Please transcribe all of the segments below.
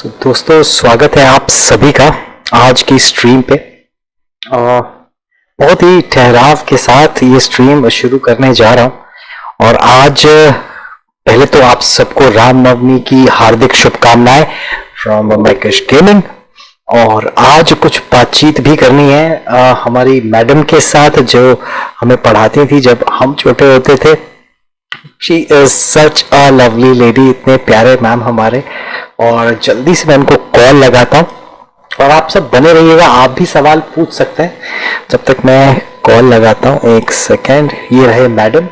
दोस्तों स्वागत है आप सभी का आज की स्ट्रीम पे। बहुत ही ठहराव के साथ ये स्ट्रीम शुरू करने जा रहा हूँ और आज पहले तो आप सबको रामनवमी की हार्दिक शुभकामनाएं फ्रॉम मैकेश गेमिंग। और आज कुछ बातचीत भी करनी है हमारी मैडम के साथ जो हमें पढ़ाती थी जब हम छोटे होते थे। She is such a lovely lady, इतने प्यारे मैम हमारे। और जल्दी से मैं उनको कॉल लगाता हूँ और आप सब बने रहिएगा, आप भी सवाल पूछ सकते हैं जब तक मैं कॉल लगाता हूँ। एक सेकेंड, ये रहे मैडम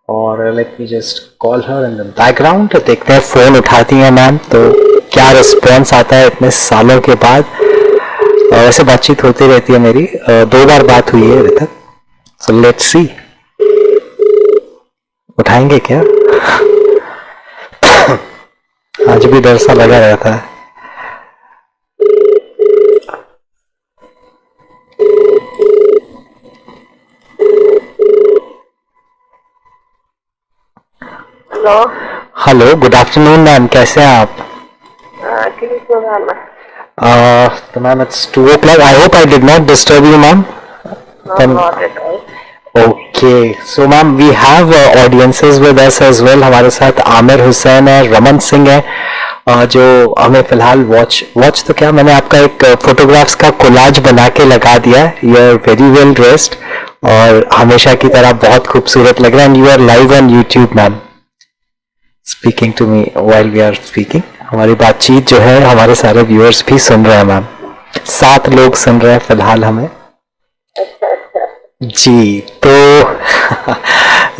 और let me just call her in the background. देखते हैं फोन उठाती हैं मैम तो क्या रिस्पॉन्स आता है इतने सालों के बाद। वैसे बातचीत होती रहती है मेरी, 2 बार बात हुई है अभी तक। सो लेट्स सी, उठाएंगे क्या? आज भी डर सा लगा रहता है। Hello hello, good afternoon ma'am, कैसे हैं आप? तो ma'am it's 2 o'clock. I hope I did not disturb you ma'am. Okay, so ma'am we have audiences with us as well. हमारे साथ आमिर हुसैन है, रमन सिंह है, जो हमें फिलहाल वॉच तो क्या, मैंने आपका एक फोटोग्राफ्स का कोलाज बना के लगा दिया है. You are very well dressed और हमेशा की तरह बहुत खूबसूरत लग रहा है. And you are live on YouTube ma'am, speaking to me while we are speaking. हमारी बातचीत जो है हमारे सारे व्यूअर्स भी सुन रहे हैं मैम. 7 लोग सुन रहे हैं फिलहाल हमें. जी, तो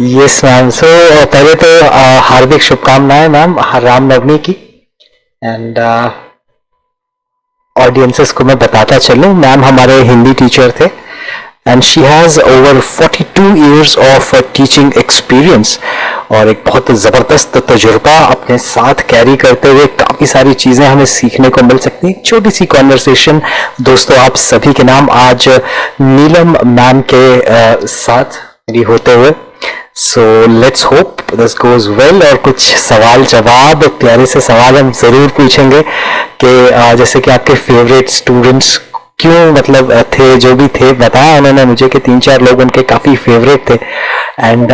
यस मैम. सो पहले तो हार्दिक शुभकामनाएं मैम रामनवमी की. एंड ऑडियंसेस को मैं बताता चलूं, मैम हमारे हिंदी टीचर थे and she has over 42 years of teaching experience और एक बहुत ज़बरदस्त तजुर्बा अपने साथ कैरी करते हुए काफ़ी सारी चीज़ें हमें सीखने को मिल सकती हैं. छोटी सी कॉन्वर्सेशन दोस्तों आप सभी के नाम आज नीलम मैम के साथ मेरी होते हुए. So let's hope this goes well. और कुछ सवाल जवाब, प्यारे से सवाल हम ज़रूर पूछेंगे कि जैसे कि आपके फेवरेट स्टूडेंट्स क्यों मतलब थे, जो भी थे बताया उन्होंने मुझे कि 3-4 लोग उनके काफी फेवरेट थे. एंड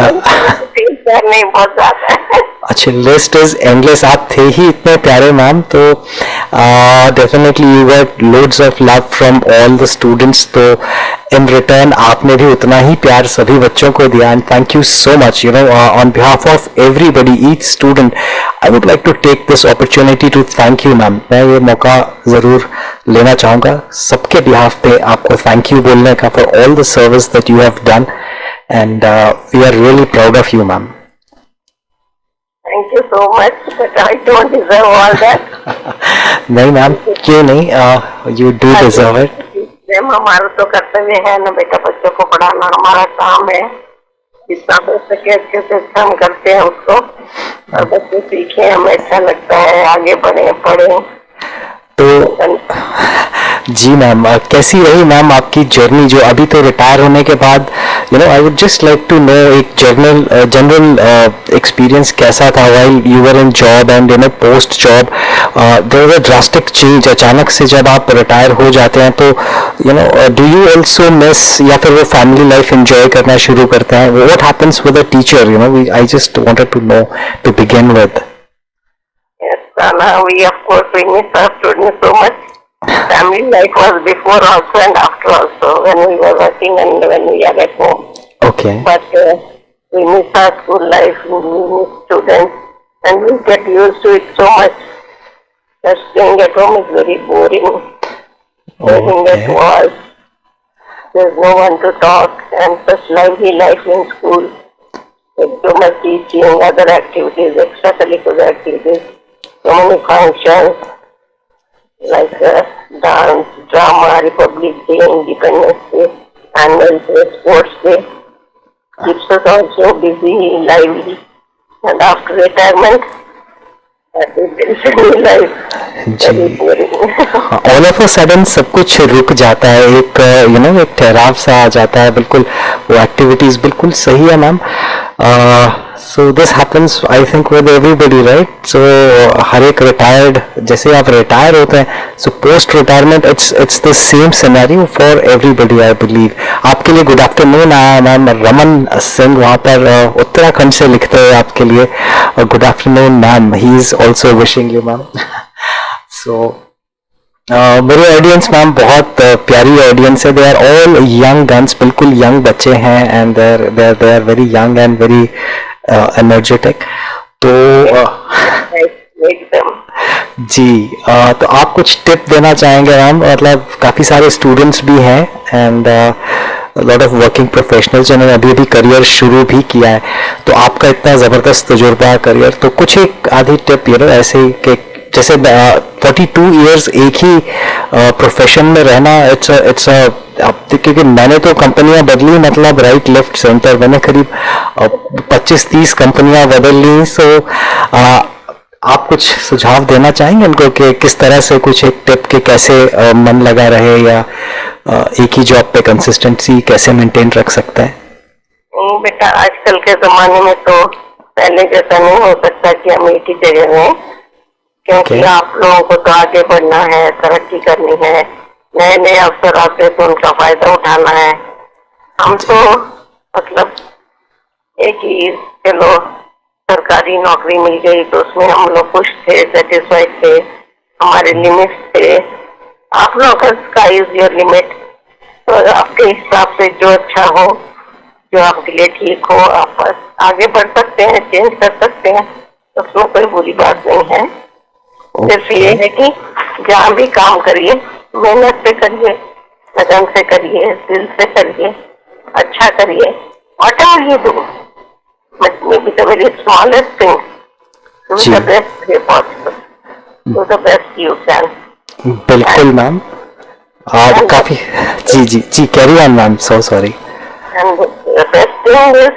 नहीं, बहुत ज्यादा. अच्छा, लिस्ट इज एंडलेस. आप थे ही इतने प्यारे मैम, तो definitely you got loads of love from all the students. तो इन रिटर्न आपने भी उतना ही प्यार सभी बच्चों को दिया. And thank you so much. You know, on behalf of everybody, each student, I would like to take this opportunity to thank you ma'am. मैं ये मौका जरूर लेना चाहूंगा सबके बिहाफ पे आपको थैंक यू बोलने का for all the service that you have done. And we are really proud of you ma'am. Thank you so much, but I don't deserve all that. नहीं मैम, क्यों नहीं, you do deserve it. Ma'am हमारा तो कर्तव्य है ना बेटा, बच्चों को पढ़ाना हमारा काम है. जितना हो सके अच्छे से अच्छा हम करते हैं उसको, और बच्चे सीखे, हमें अच्छा लगता है, आगे बढ़े पढ़े. तो जी मैम, कैसी रही मैम आपकी जर्नी जो अभी तो रिटायर होने के बाद, you know, I would just like to know एक जनरल एक्सपीरियंस कैसा था while you were in job and you know post job there was a drastic change. अचानक से जब आप रिटायर हो जाते हैं तो you know do you also miss, या फिर वो फैमिली लाइफ एंजॉय करना शुरू करते हैं? What happens with a teacher, you know, I just wanted to know to begin with. We of course we miss our students so much. Family life was before also and after also, when we were working and when we are at home. Okay. But we miss our school life, we miss students, and we get used to it so much. Just staying at home is very boring. Staying at walls, there's no one to talk, and such lively life in school. With so much teaching, other activities, extracurricular activities. So many functions like dance, drama, Republic Day, Independence Day, Annual Day, Sports Day. Keeps us also busy, lively. And after retirement, that is very new life. Very boring. All of a sudden सब कुछ रुक जाता है, एक you know एक ठहराव सा आ जाता है. बिल्कुल वो एक्टिविटीज बिल्कुल सही है ma'am. So this happens, I think, with everybody, right? So हर एक retired, जैसे आप retire होते हैं, so post retirement it's the same scenario for everybody, I believe. आपके लिए good afternoon, ma'am Raman Singh वहाँ पर उत्तराखंड से लिखते हैं आपके लिए good afternoon ma'am. He is also wishing you, ma'am. So मेरी ऑडियंस मैम बहुत प्यारी ऑडियंस है. They are all young guns, बिल्कुल यंग बच्चे हैं, and they are very young and very energetic. तो जी तो आप कुछ टिप देना चाहेंगे मैम? मतलब काफ़ी सारे स्टूडेंट्स भी हैं and lot of working professionals जिन्होंने अभी भी करियर शुरू भी किया है. तो आपका इतना ज़बरदस्त तजुर्बा करियर, तो कुछ एक आधी टिप ऐसे ही कि जैसे 42 इयर्स एक ही प्रोफेशन में रहना, इट्स क्योंकि मैंने तो कंपनियां बदली, मतलब राइट लेफ्ट सेंटर, मैंने करीब 25-30 कंपनियां बदल ली. सो आप कुछ सुझाव देना चाहेंगे उनको कि किस तरह से कुछ एक टिप के कैसे मन लगा रहे, या एक ही जॉब पे कंसिस्टेंसी कैसे मेंटेन रख सकता है? बेटा आजकल के जमाने में तो पहले जैसा नहीं हो सकता कि हम एक ही जगह में, क्योंकि आप लोगों को तो आगे बढ़ना है, तरक्की करनी है, नए नए अवसर आते तो उनका फायदा उठाना है. हम तो मतलब एक ही, चलो सरकारी नौकरी मिल गई तो उसमें हम लोग खुश थे, सेटिस्फाइड थे, हमारे लिमिट्स थे. आप लोगों का स्काई इज योर लिमिट. तो आपके हिसाब से जो अच्छा हो, जो आपके लिए ठीक हो, आप आगे बढ़ सकते हैं, चेंज कर सकते हैं, उसमें कोई बुरी बात नहीं है. सिर्फ ये है कि जहाँ भी काम करिए मेहनत से करिए, लगन से करिए, दिल से करिए, अच्छा करिए. whatever you do, maybe the very smallest thing, do the best way possible, do the best you can. बिल्कुल मैम. आप काफी जी carry on ma'am, so sorry. And the best thing is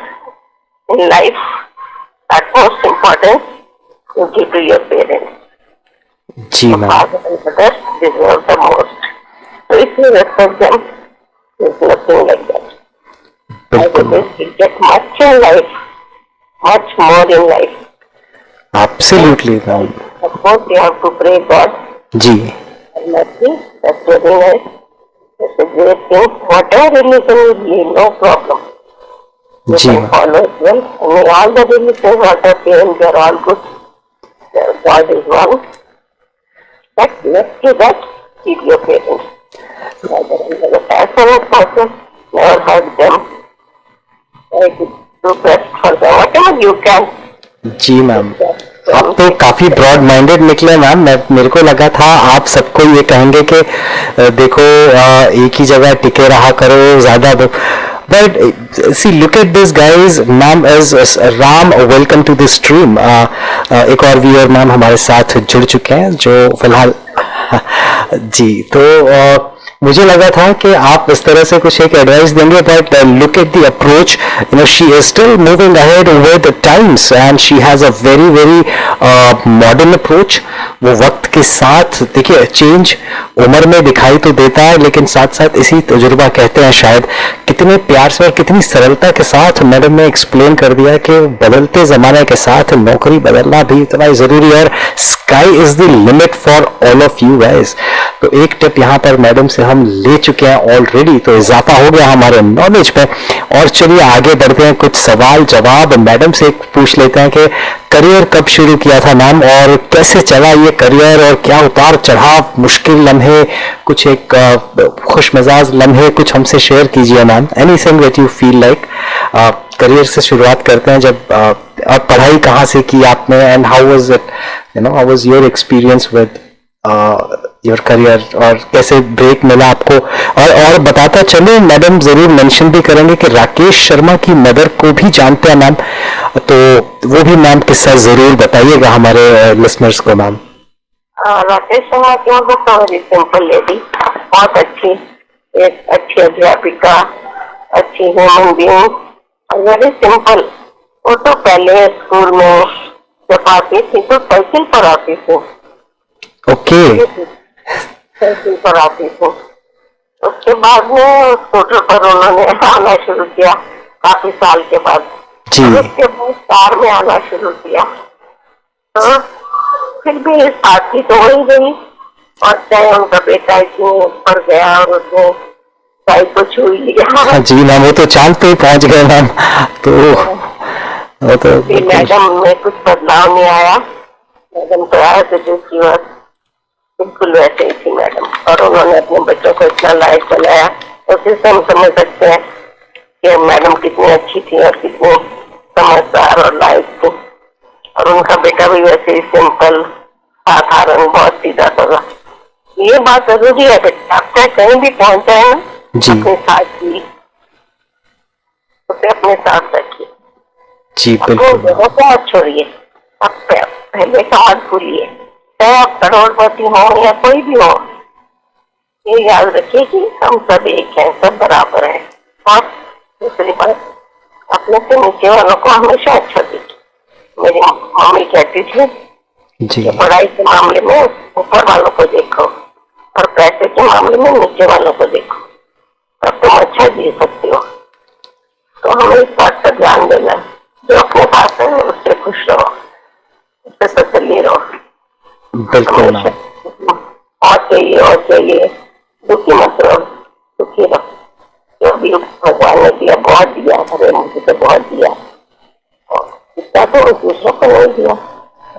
in life, at most important, you give to your parents. जी ma'am. Father and mother deserve the most. So if you respect them, there's nothing like that. बिल्कुल. You get much in life, much more in life. Absolutely ma'am. Of course, you have to pray God. जी. Mercy, that's very nice. That's a great thing. Whatever religion you believe, no problem. You जी can follow it well. I mean, all the religions, what are saying, they are all good. God is one. But next to that, keep your parents. Neither under the passion of person, never hurt them. Try to do best for them, whatever you can. जी ma'am. आप तो काफी broad minded निकले ma'am. मेरे को लगा था आप सबको ये कहेंगे कि देखो एक ही जगह टिके रहा करो ज्यादा. But see, look at this guys. Ma'am as Ram, welcome to the stream. एक और व्यूअर मैम हमारे साथ जुड़ चुके हैं जो फिलहाल जी. तो मुझे लगा था कि आप इस तरह से कुछ एक एडवाइस देंगे, but look at the approach. She is still moving ahead with times and she has a very very modern approach. वो वक्त के साथ, देखिए चेंज उम्र में दिखाई तो देता है, लेकिन साथ साथ इसी तजुर्बा कहते हैं शायद. कितने प्यार से और कितनी सरलता के साथ मैडम ने एक्सप्लेन कर दिया कि बदलते जमाने के साथ नौकरी बदलना भी इतना ही जरूरी है, और sky is the limit for all of you guys. तो एक टिप यहाँ पर मैडम से हम ले चुके हैं ऑलरेडी, तो इजाफा हो गया हमारे नॉलेज पे. और चलिए आगे बढ़ते हैं, कुछ सवाल जवाब मैडम से पूछ लेते हैं कि करियर कब शुरू किया था मैम, और कैसे चला ये करियर, और क्या उतार चढ़ाव, मुश्किल लम्हे, कुछ एक खुश मिजाज लम्हे कुछ हमसे शेयर कीजिए ma'am. Anything that you feel like. Career से शुरुआत करते हैं. जब और पढ़ाई कहाँ से की आपने, and how was it, how was your experience with your career, और कैसे ब्रेक मिला आपको. और बताता चलो, मैडम जरूर मेंशन भी करेंगे कि राकेश शर्मा की मदर को भी जानते हैं मैम, तो वो भी मैम किस्सा जरूर बताइएगा हमारे लिसनर्स को मैम. राकेश शर्मा की मदर तो वेरी सिंपल लेडी, बहुत अच्छी, एक अच्छी अध्यापिका, अच्छी ह्यूमन बीइंग, और वेरी सिंपल. वो तो पहले स्कूल में जब आती थी तो साइकिल पर आती थी. ओके. साइकिल पर आती थी. उसके बाद में स्कूटर पर उन्होंने आना शुरू किया काफी साल के बाद. जी। और उसके बाद कार में आना शुरू किया, तो फिर भी साथी तो हो ही गई। और चाहे उनका बेटा इतने ऊपर गया और उसने चाय को छू लिया। हाँ जी मैम, वो तो चांद पे ही पहुंच गए मैम, तो वो तो बिल्कुल। मैडम में कुछ बदलाव नहीं आया। मैडम तो आया तो दूसरी बार बिल्कुल वैसे ही थी मैडम, और उन्होंने अपने बच्चों को इतना लाइफ बनाया, उसी से हम समझ सकते हैं कि मैडम कितनी अच्छी थी और कितनी समझदार और लाइफ थी। और उनका बेटा भी वैसे ही सिंपल, साधारण, बहुत सीधा साधा। ये बात जरूरी है बेटा, आप चाहे कहीं भी पहुंच जाए ना, जी अपने साथ ही उसे अपने साथ रखिए, जी अपनी बिल्कुल। जगह को मत छोड़िए। आप पहले का मत भूलिए, चाहे आप करोड़पति हो या कोई भी हो, ये याद रखिए कि हम सब एक हैं, सब बराबर हैं। और दूसरी बात, अपने से नीचे वालों को हमेशा अच्छा देखिए। मेरी मम्मी कहती थी जी कि पढ़ाई के मामले में ऊपर वालों को देखो और पैसे के मामले में नीचे वालों को देखो, तब तुम अच्छा जी सकते हो। तो हमें इस बात का ध्यान देना है, जो अपने पास है उससे खुश रहो, उससे तसल्ली रहो। बिल्कुल मैम। और चाहिए, दुखी मत रहो, सुखी रहो। जो भी भगवान ने दिया बहुत दिया, अरे मुझे तो बहुत दिया, और इतना तो दूसरों को नहीं दिया।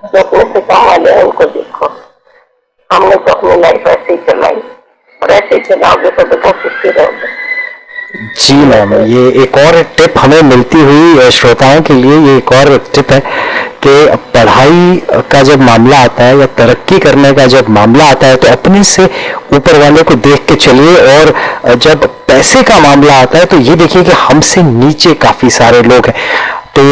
जो अपने से काम वाले हैं उनको देखो। हमने तो अपनी लाइफ ऐसे ही चलाई, और ऐसे ही चलाओगे तो देखो सुखी रहोगे। जी मैम, ये एक और टिप हमें मिलती हुई श्रोताओं के लिए, ये एक और टिप है कि पढ़ाई का जब मामला आता है या तरक्की करने का जब मामला आता है तो अपने से ऊपर वाले को देख के चलिए, और जब पैसे का मामला आता है तो ये देखिए कि हमसे नीचे काफी सारे लोग हैं। तो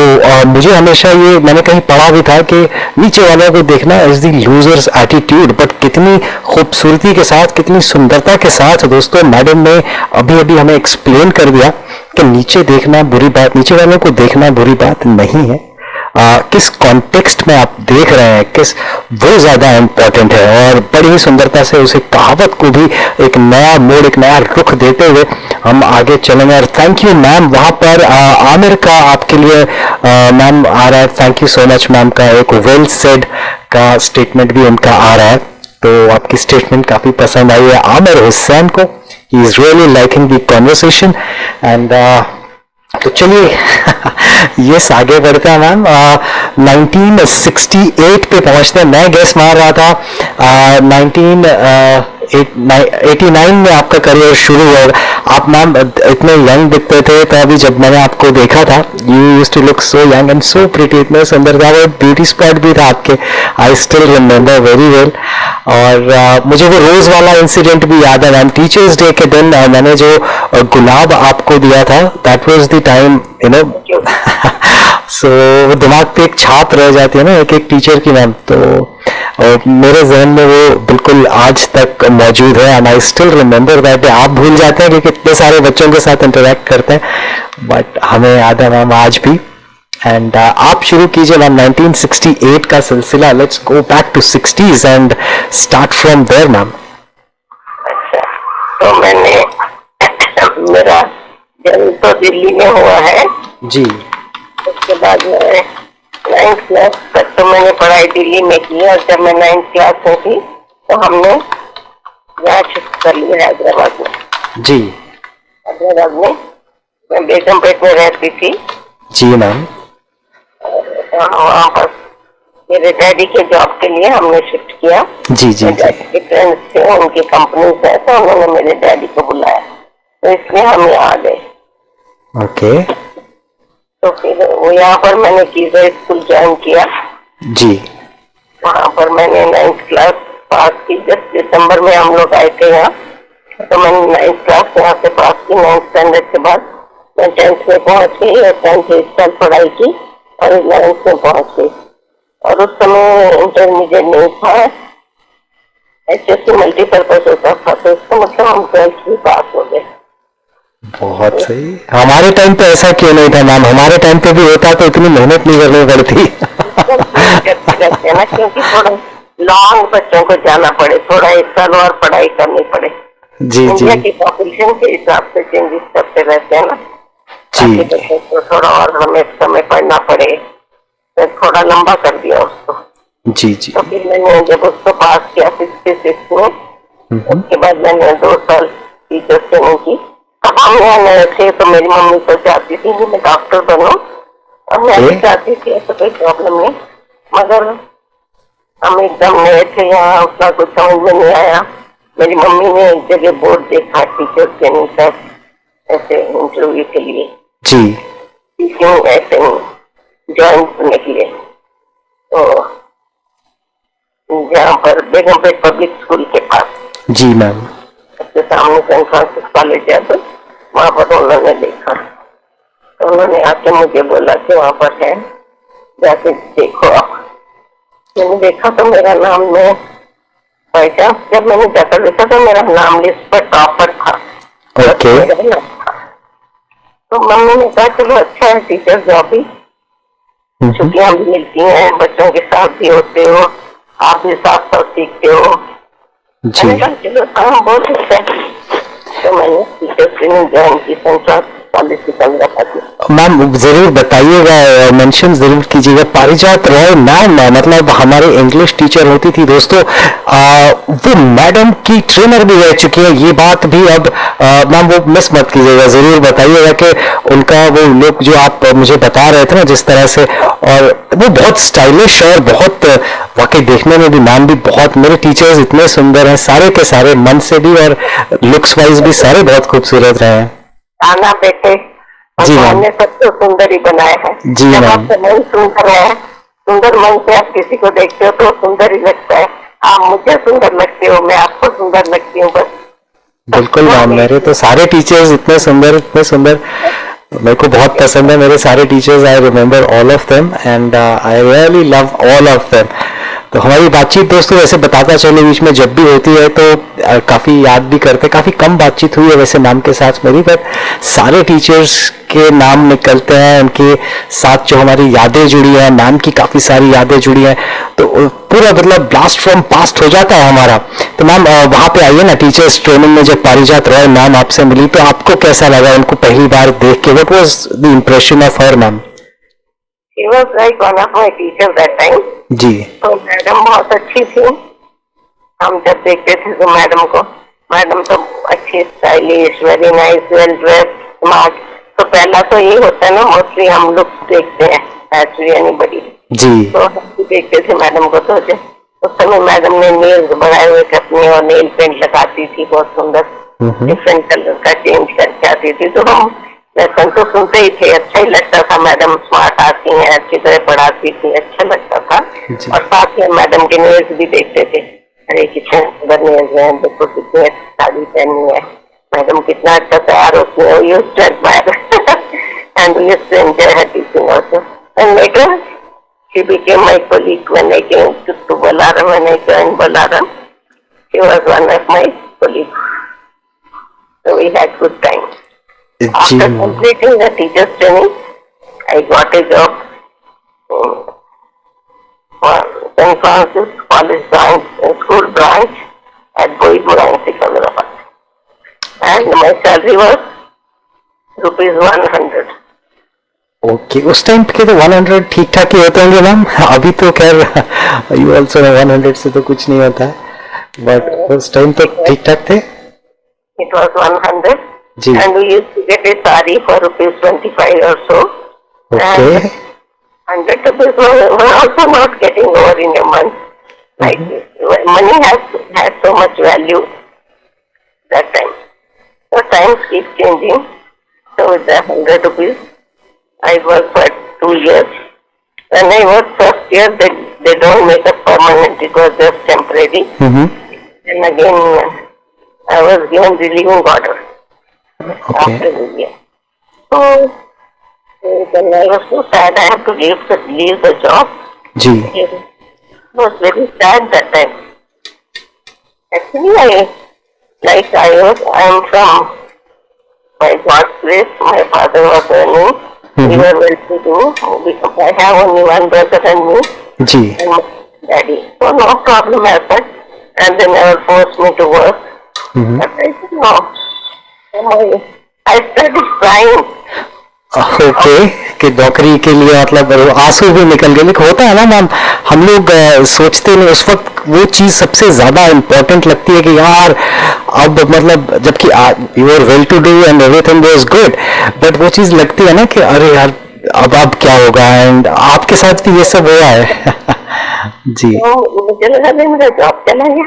मुझे हमेशा ये मैंने कहीं पढ़ा भी था कि नीचे वालों को देखना is the losers attitude, but कितनी खूबसूरती के साथ, कितनी सुंदरता के साथ दोस्तों मैडम ने अभी अभी हमें एक्सप्लेन कर दिया कि नीचे देखना बुरी बात, नीचे वालों को देखना बुरी बात नहीं है। किस कॉन्टेक्स्ट में आप देख रहे हैं, किस, वो ज्यादा इम्पोर्टेंट है। और बड़ी ही सुंदरता से उसे कहावत को भी एक नया मोड़, एक नया रुख देते हुए हम आगे चलेंगे। और थैंक यू मैम, वहां पर आमिर का आपके लिए मैम आ रहा है, thank you so much ma'am का एक वेल सेड का स्टेटमेंट भी उनका आ रहा है। तो आपकी स्टेटमेंट काफी पसंद आई है आमिर हुसैन को, he is really liking the conversation. And तो चलिए यस आगे बढ़ते हैं मैम। 1968 पे पहुंचते हैं। मैं गेस मार रहा था 1989 में आपका करियर शुरू हुआ। आप मैम इतने यंग दिखते थे, तो अभी जब मैंने आपको देखा था, you used to look so young and so pretty, इतने सुंदर था। वो ब्यूटी स्पॉट भी था आपके, I still remember very well. और मुझे वो रोज वाला इंसिडेंट भी याद है मैम, टीचर्स डे के दिन मैंने जो गुलाब आपको दिया था, that was the time you know so दिमाग पे एक छाप रह जाती है ना एक एक टीचर की मैम। तो मेरे जहन में वो बिल्कुल आज तक मौजूद है, and I still remember that. आप भूल जाते हैं क्योंकि इतने सारे बच्चों के साथ इंटरेक्ट करते हैं, बट हमें याद है मैम आज भी। एंड आप शुरू कीजिए मैम 1968 का सिलसिला। Let's go back to 60s and start from there ma'am. अच्छा, तो मैंने मेरा जन्म तो दिल्ली में हुआ है। जी। उसके बाद मैं 9th क्लास तक तो मैंने पढ़ाई दिल्ली में की, और जब मैं 9th क्लास में थी तो हमने यहाँ शिफ्ट कर लिया हैदराबाद में। जी। हैदराबाद में मैं बेगमपेट में रहती थी। जी मैम। वहाँ पर मेरे डैडी के जॉब के लिए हमने शिफ्ट किया। जी जी जी। के फ्रेंड्स थे, उनकी कंपनी से, तो उन्होंने मेरे डैडी को बुलाया, तो इसलिए हम यहाँ आ गए। ओके। तो फिर वो यहाँ पर मैंने कीजर स्कूल ज्वाइन किया। जी। वहाँ पर मैंने 9th क्लास पास की। जस्ट दिसंबर में हम लोग आए थे यहाँ, तो मैंने 9th क्लास यहाँ से पास की। 9th स्टैंडर्ड के बाद मैं 10th में पहुँच गई, और 10th इस साल पढ़ाई की और 11th में पहुँच गई। और उस समय इंटरमीडिएट नहीं था, HSC मल्टीपर्पज होता था, तो इसका मतलब हम 12th भी पास हो गए। बहुत सही। हमारे टाइम पे ऐसा क्यों नहीं था मैम? हमारे टाइम पे भी होता तो इतनी मेहनत नहीं करनी पड़ती। करते हैं ना, क्योंकि थोड़ा लॉन्ग बच्चों को जाना पड़े, थोड़ा 1 साल और पढ़ाई करनी पड़े। जी जी। इंडिया की पॉपुलेशन के हिसाब से चेंजेस करते रहते हैं ना। जी ताकि बच्चों को थोड़ा और हमें समय पढ़ना पड़े, तो थोड़ा लंबा कर दिया उसको। जी जी। तो फिर मैंने जब उसको पास किया 66 में, हम्म। उसके बाद मैंने 2 साल टीचर ट्रेनिंग की। अब हम यहाँ नए थे तो मेरी मम्मी तो चाहती थी कि मैं डॉक्टर बनूं, और मैं भी चाहती थी, ऐसा कोई प्रॉब्लम नहीं। मगर हम एकदम नए थे यहाँ, उतना कुछ समझ में नहीं आया। मेरी मम्मी ने एक जगह बोर्ड देखा टीचर ट्रेनिंग का, ऐसे इंटरव्यू के लिए, जी टीचिंग ऐसे ज्वाइन करने के लिए। तो जहाँ पर बेगमपेट पब्लिक स्कूल के पास, जी मैम। उसके सामने सेंट फ्रांसिस कॉलेज है, तो वहाँ पर उन्होंने देखा। तो उन्होंने आके मुझे बोला कि वहाँ पर है, जाके देखो आप। मैंने देखा तो मेरा नाम में पहचान, जब मैंने जाकर देखा तो मेरा नाम लिस्ट पर टॉपर था। ओके। मेरा नाम था। तो मम्मी ने कहा चलो अच्छा है, टीचर जॉब भी, छुट्टियां भी मिलती हैं, बच्चों के साथ भी होते हो, आप भी साथ साथ सीखते हो। जी मैंने कहा चलो हाँ बहुत अच्छा है। तो मैंने टीचर ट्रेनिंग ज्वाइन की सेंट्रल कॉलेज की 15 मैम, जरूर बताइएगा, मेंशन जरूर कीजिएगा। पारिजात रॉय मैम, मतलब हमारे इंग्लिश टीचर होती थी दोस्तों, वो मैडम की ट्रेनर भी रह चुकी है। ये बात भी अब मैम वो मिस मत कीजिएगा, जरूर बताइएगा कि उनका वो लुक जो आप मुझे बता रहे थे ना जिस तरह से, और वो बहुत स्टाइलिश और बहुत वाकई देखने में भी मैम भी बहुत, मेरे टीचर्स इतने सुंदर हैं सारे के सारे, मन से भी और लुक्स वाइज भी सारे बहुत खूबसूरत रहे हैं। आना बेटे, जी मैम। हमने सबको सुंदर ही बनाया है। जी जब मैम। आपका मन सुंदर है, सुंदर मन से आप किसी को देखते हो तो सुंदर ही लगता है। आप मुझे सुंदर लगते हो, मैं आपको सुंदर लगती हूँ, बस। बिल्कुल मैम, मेरे तो सारे टीचर्स इतने सुंदर इतने सुंदर, मेरे को बहुत पसंद है मेरे सारे teachers. I remember all of them and I really love all of them. तो हमारी बातचीत दोस्तों वैसे बताता चले बीच में जब भी होती है तो काफी याद भी करते, काफी कम बातचीत हुई है वैसे मैम के साथ मेरी, बट सारे टीचर्स के नाम निकलते हैं, उनके साथ जो हमारी यादें जुड़ी हैं, मैम की काफी सारी यादें जुड़ी हैं, तो पूरा मतलब ब्लास्ट फ्रॉम पास्ट हो जाता है हमारा। तो मैम वहां पे आइए ना, टीचर्स ट्रेनिंग में जब पारिजात रॉय मैम आपसे मिली तो आपको कैसा लगा उनको पहली बार देख के? What was the impression of her ma'am? She was like one of my teachers that time. जी तो मैडम बहुत अच्छी थी। हम जब देखते थे तो मैडम तो अच्छी, stylish, very nice, well dress, smart. तो पहला तो ये होता है ना, मोस्टली हम लोग देखते हैं एक्चुअली एनीबडी। जी तो हम भी देखते थे मैडम को। तो उस समय मैडम ने नेल्स बनाए हुए थे अपने, और नेल पेंट लगाती थी बहुत सुंदर, डिफरेंट कलर का चेंज करके आती थी। तो हम लेसन तो सुनते ही थे, अच्छा ही लगता था। मैडम स्मार्ट आती हैं, अच्छी तरह पढ़ाती थी, अच्छा लगता था। और साथ में मैडम के नेल्स भी देखते थे, अरे कितने सुंदर नेल्स हैं, देखो कितनी अच्छी साड़ी पहनी है मैडम, कितना अच्छा तैयार होती है। Used to admire and used to enjoy हर teaching also. And later she became my colleague when I came to Balaram, when I joined Balaram. She was one of my colleagues. So we had good time. जी After completing the teacher's training, I got a job in St. Francis College branch, school branch at Boidpur and Secunderabad. And my salary was ₹100. Okay, उस time के तो 100 ठीक ठाक ही होते होंगे ma'am, अभी तो खैर यू ऑल्सो 100 से तो कुछ नहीं होता है, बट उस टाइम तो ठीक ठाक थे। It was 100. जी And we used to get a sari for ₹25 or so. Okay. And ₹100 were also not getting over in a month. Like money has so much value that time. So times keep changing. So with the ₹100, I worked for 2 years. When I worked first year, they don't make it permanent. It was just temporary. And again, I was given relieving order. Okay After the year. So when I was so sad, I had to leave the job. जी It was very sad that time. Actually, I am from my God's place. My father was earning. We were well to do because I have only one brother and me जी and my daddy. So no problem happened. And they never forced me to work. But I said no. I started crying. Okay, कि नौकरी के लिए मतलब आंसू भी निकल गए। लेकिन होता है ना मैम, हम लोग सोचते नहीं उस वक्त, वो चीज सबसे ज्यादा इम्पोर्टेंट लगती है कि यार अब मतलब, जबकि you are well to do and everything was good, but वो चीज लगती है ना कि अरे यार अब क्या होगा। एंड आपके साथ भी ये सब हुआ है? जी। तो मुझे लगा भी मेरा जॉब चला गया।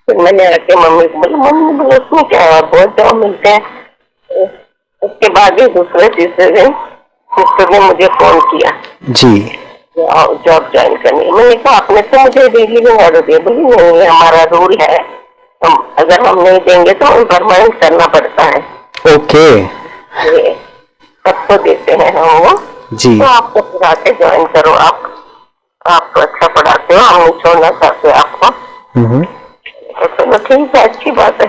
फिर मैंने आके मम्मी को बोला, मम्मी बोला उसमें क्या है, बहुत जॉब मिलते हैं। उसके बाद ही दूसरे तीसरे दिन सिस्टर ने मुझे फोन किया जी। जॉब ज्वाइन करने। मैंने कहा आपने तो मुझे लीविंग ऑर्डर दिया। बोली नहीं, ये हमारा रूल है, अगर हम नहीं देंगे तो हम परमानेंट करना पड़ता है। ओके। ये सबको देते हैं हम वो। जी। तो आपको फिर आके ज्वाइन करो। आप तो अच्छा पढ़ाते हो, हम नहीं छोड़ना चाहते आपको। तो चलो ठीक है, अच्छी बात है।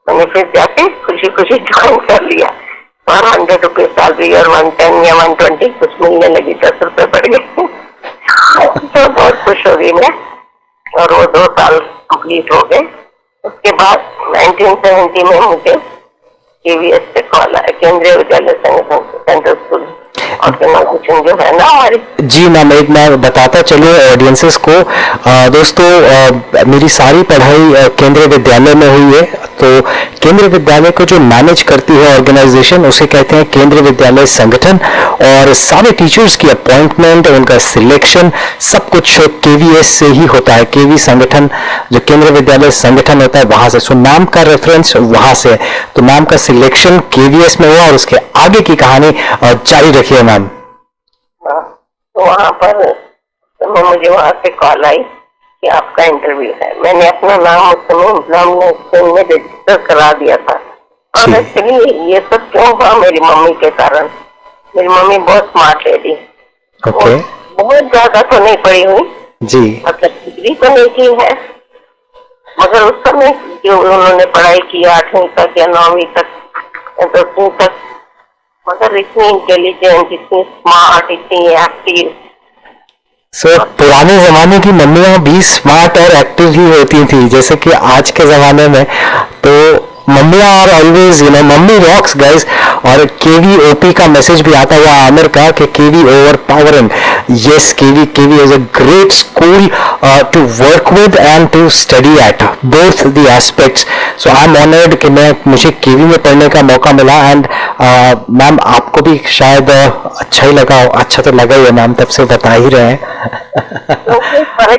मैंने फिर जाके खुशी खुशी ज्वाइन कर लिया। और 100 रुपये सैलरी और 110 या 120 कुछ मिलने लगी, 10 रुपये बढ़ गए। तो बहुत खुश हो गई मैं। और वो 2 साल कंप्लीट हो गए। उसके बाद 1970 में मुझे KVS से कॉल आया, केंद्रीय विद्यालय संगठन सेंट्रल स्कूल ऑर्गेनाइजेशन जो है ना हमारी। जी मैम, एक मैं बताता चलूँ ऑडियंसेस को, दोस्तों मेरी सारी पढ़ाई केंद्रीय विद्यालय में हुई है। तो केंद्रीय विद्यालय को जो मैनेज करती है ऑर्गेनाइजेशन, उसे कहते हैं केंद्रीय विद्यालय संगठन। और सारे टीचर्स की अपॉइंटमेंट, उनका सिलेक्शन, सब कुछ KVS से ही होता है। केवी संगठन, जो केंद्रीय विद्यालय संगठन होता है, वहां से। सो मैम का रेफरेंस वहां से है। तो मैम का सिलेक्शन KVS में हुआ और उसके आगे की कहानी जारी रखिए मैम। तो वहाँ पर तो मुझे वहाँ से कॉल आई कि आपका इंटरव्यू है। मैंने अपना नाम उस समय एग्जामिनेशन में रजिस्टर करा दिया था। और एक्चुअली ये सब क्यों हुआ, मेरी मम्मी के कारण। मेरी मम्मी बहुत स्मार्ट लेडी, ओके। बहुत ज्यादा तो नहीं पढ़ी हुई जी। मतलब डिग्री तो नहीं की है, मगर उस समय जो उन्होंने पढ़ाई की 8वीं तक या 9वीं तक या 10वीं तक, मगर इतनी इंटेलिजेंट, इतनी स्मार्ट, इतनी एक्टिव। सो पुराने जमाने की मम्मियां भी स्मार्ट और एक्टिव ही होती थी, जैसे कि आज के जमाने में। तो मम्मियां are always, mummy rocks guys. और KVOP का मैसेज भी आता हुआ आमिर का कि KV overpowering. Yes, KV is a great school to work with and to study at, both the aspects. So I am honoured कि मुझे KV में पढ़ने का मौका मिला। एंड मैम आपको भी शायद अच्छा ही लगा हो। अच्छा तो लगा ही है मैम, तब से बता ही रहे हैं।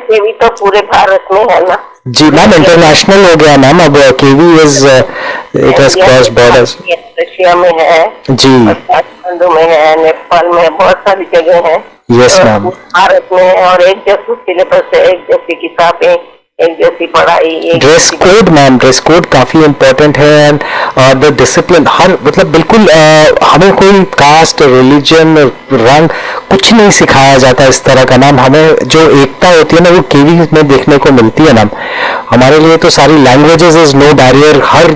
KV तो पूरे भारत में है ना। जी मैम, इंटरनेशनल हो गया मैम अब। KV is it has cross borders. Russia में है जी, काठमांडू में है, नेपाल में है, बहुत सारी जगह है। Yes ma'am. भारत में है और एक जैसी सिलेबस है, एक जैसी किताबें, एक जैसी पढ़ाई। Dress code ma'am, dress code काफी इम्पोर्टेंट है। एंड द डिसिप्लिन, हर मतलब बिल्कुल हमें कोई कास्ट, रिलीजन, रंग कुछ नहीं सिखाया जाता इस तरह का मैम। हमें जो एकता होती है ना, वो KV में देखने को मिलती है मैम। हमारे लिए तो सारी लैंग्वेजेस इज नो बैरियर, हर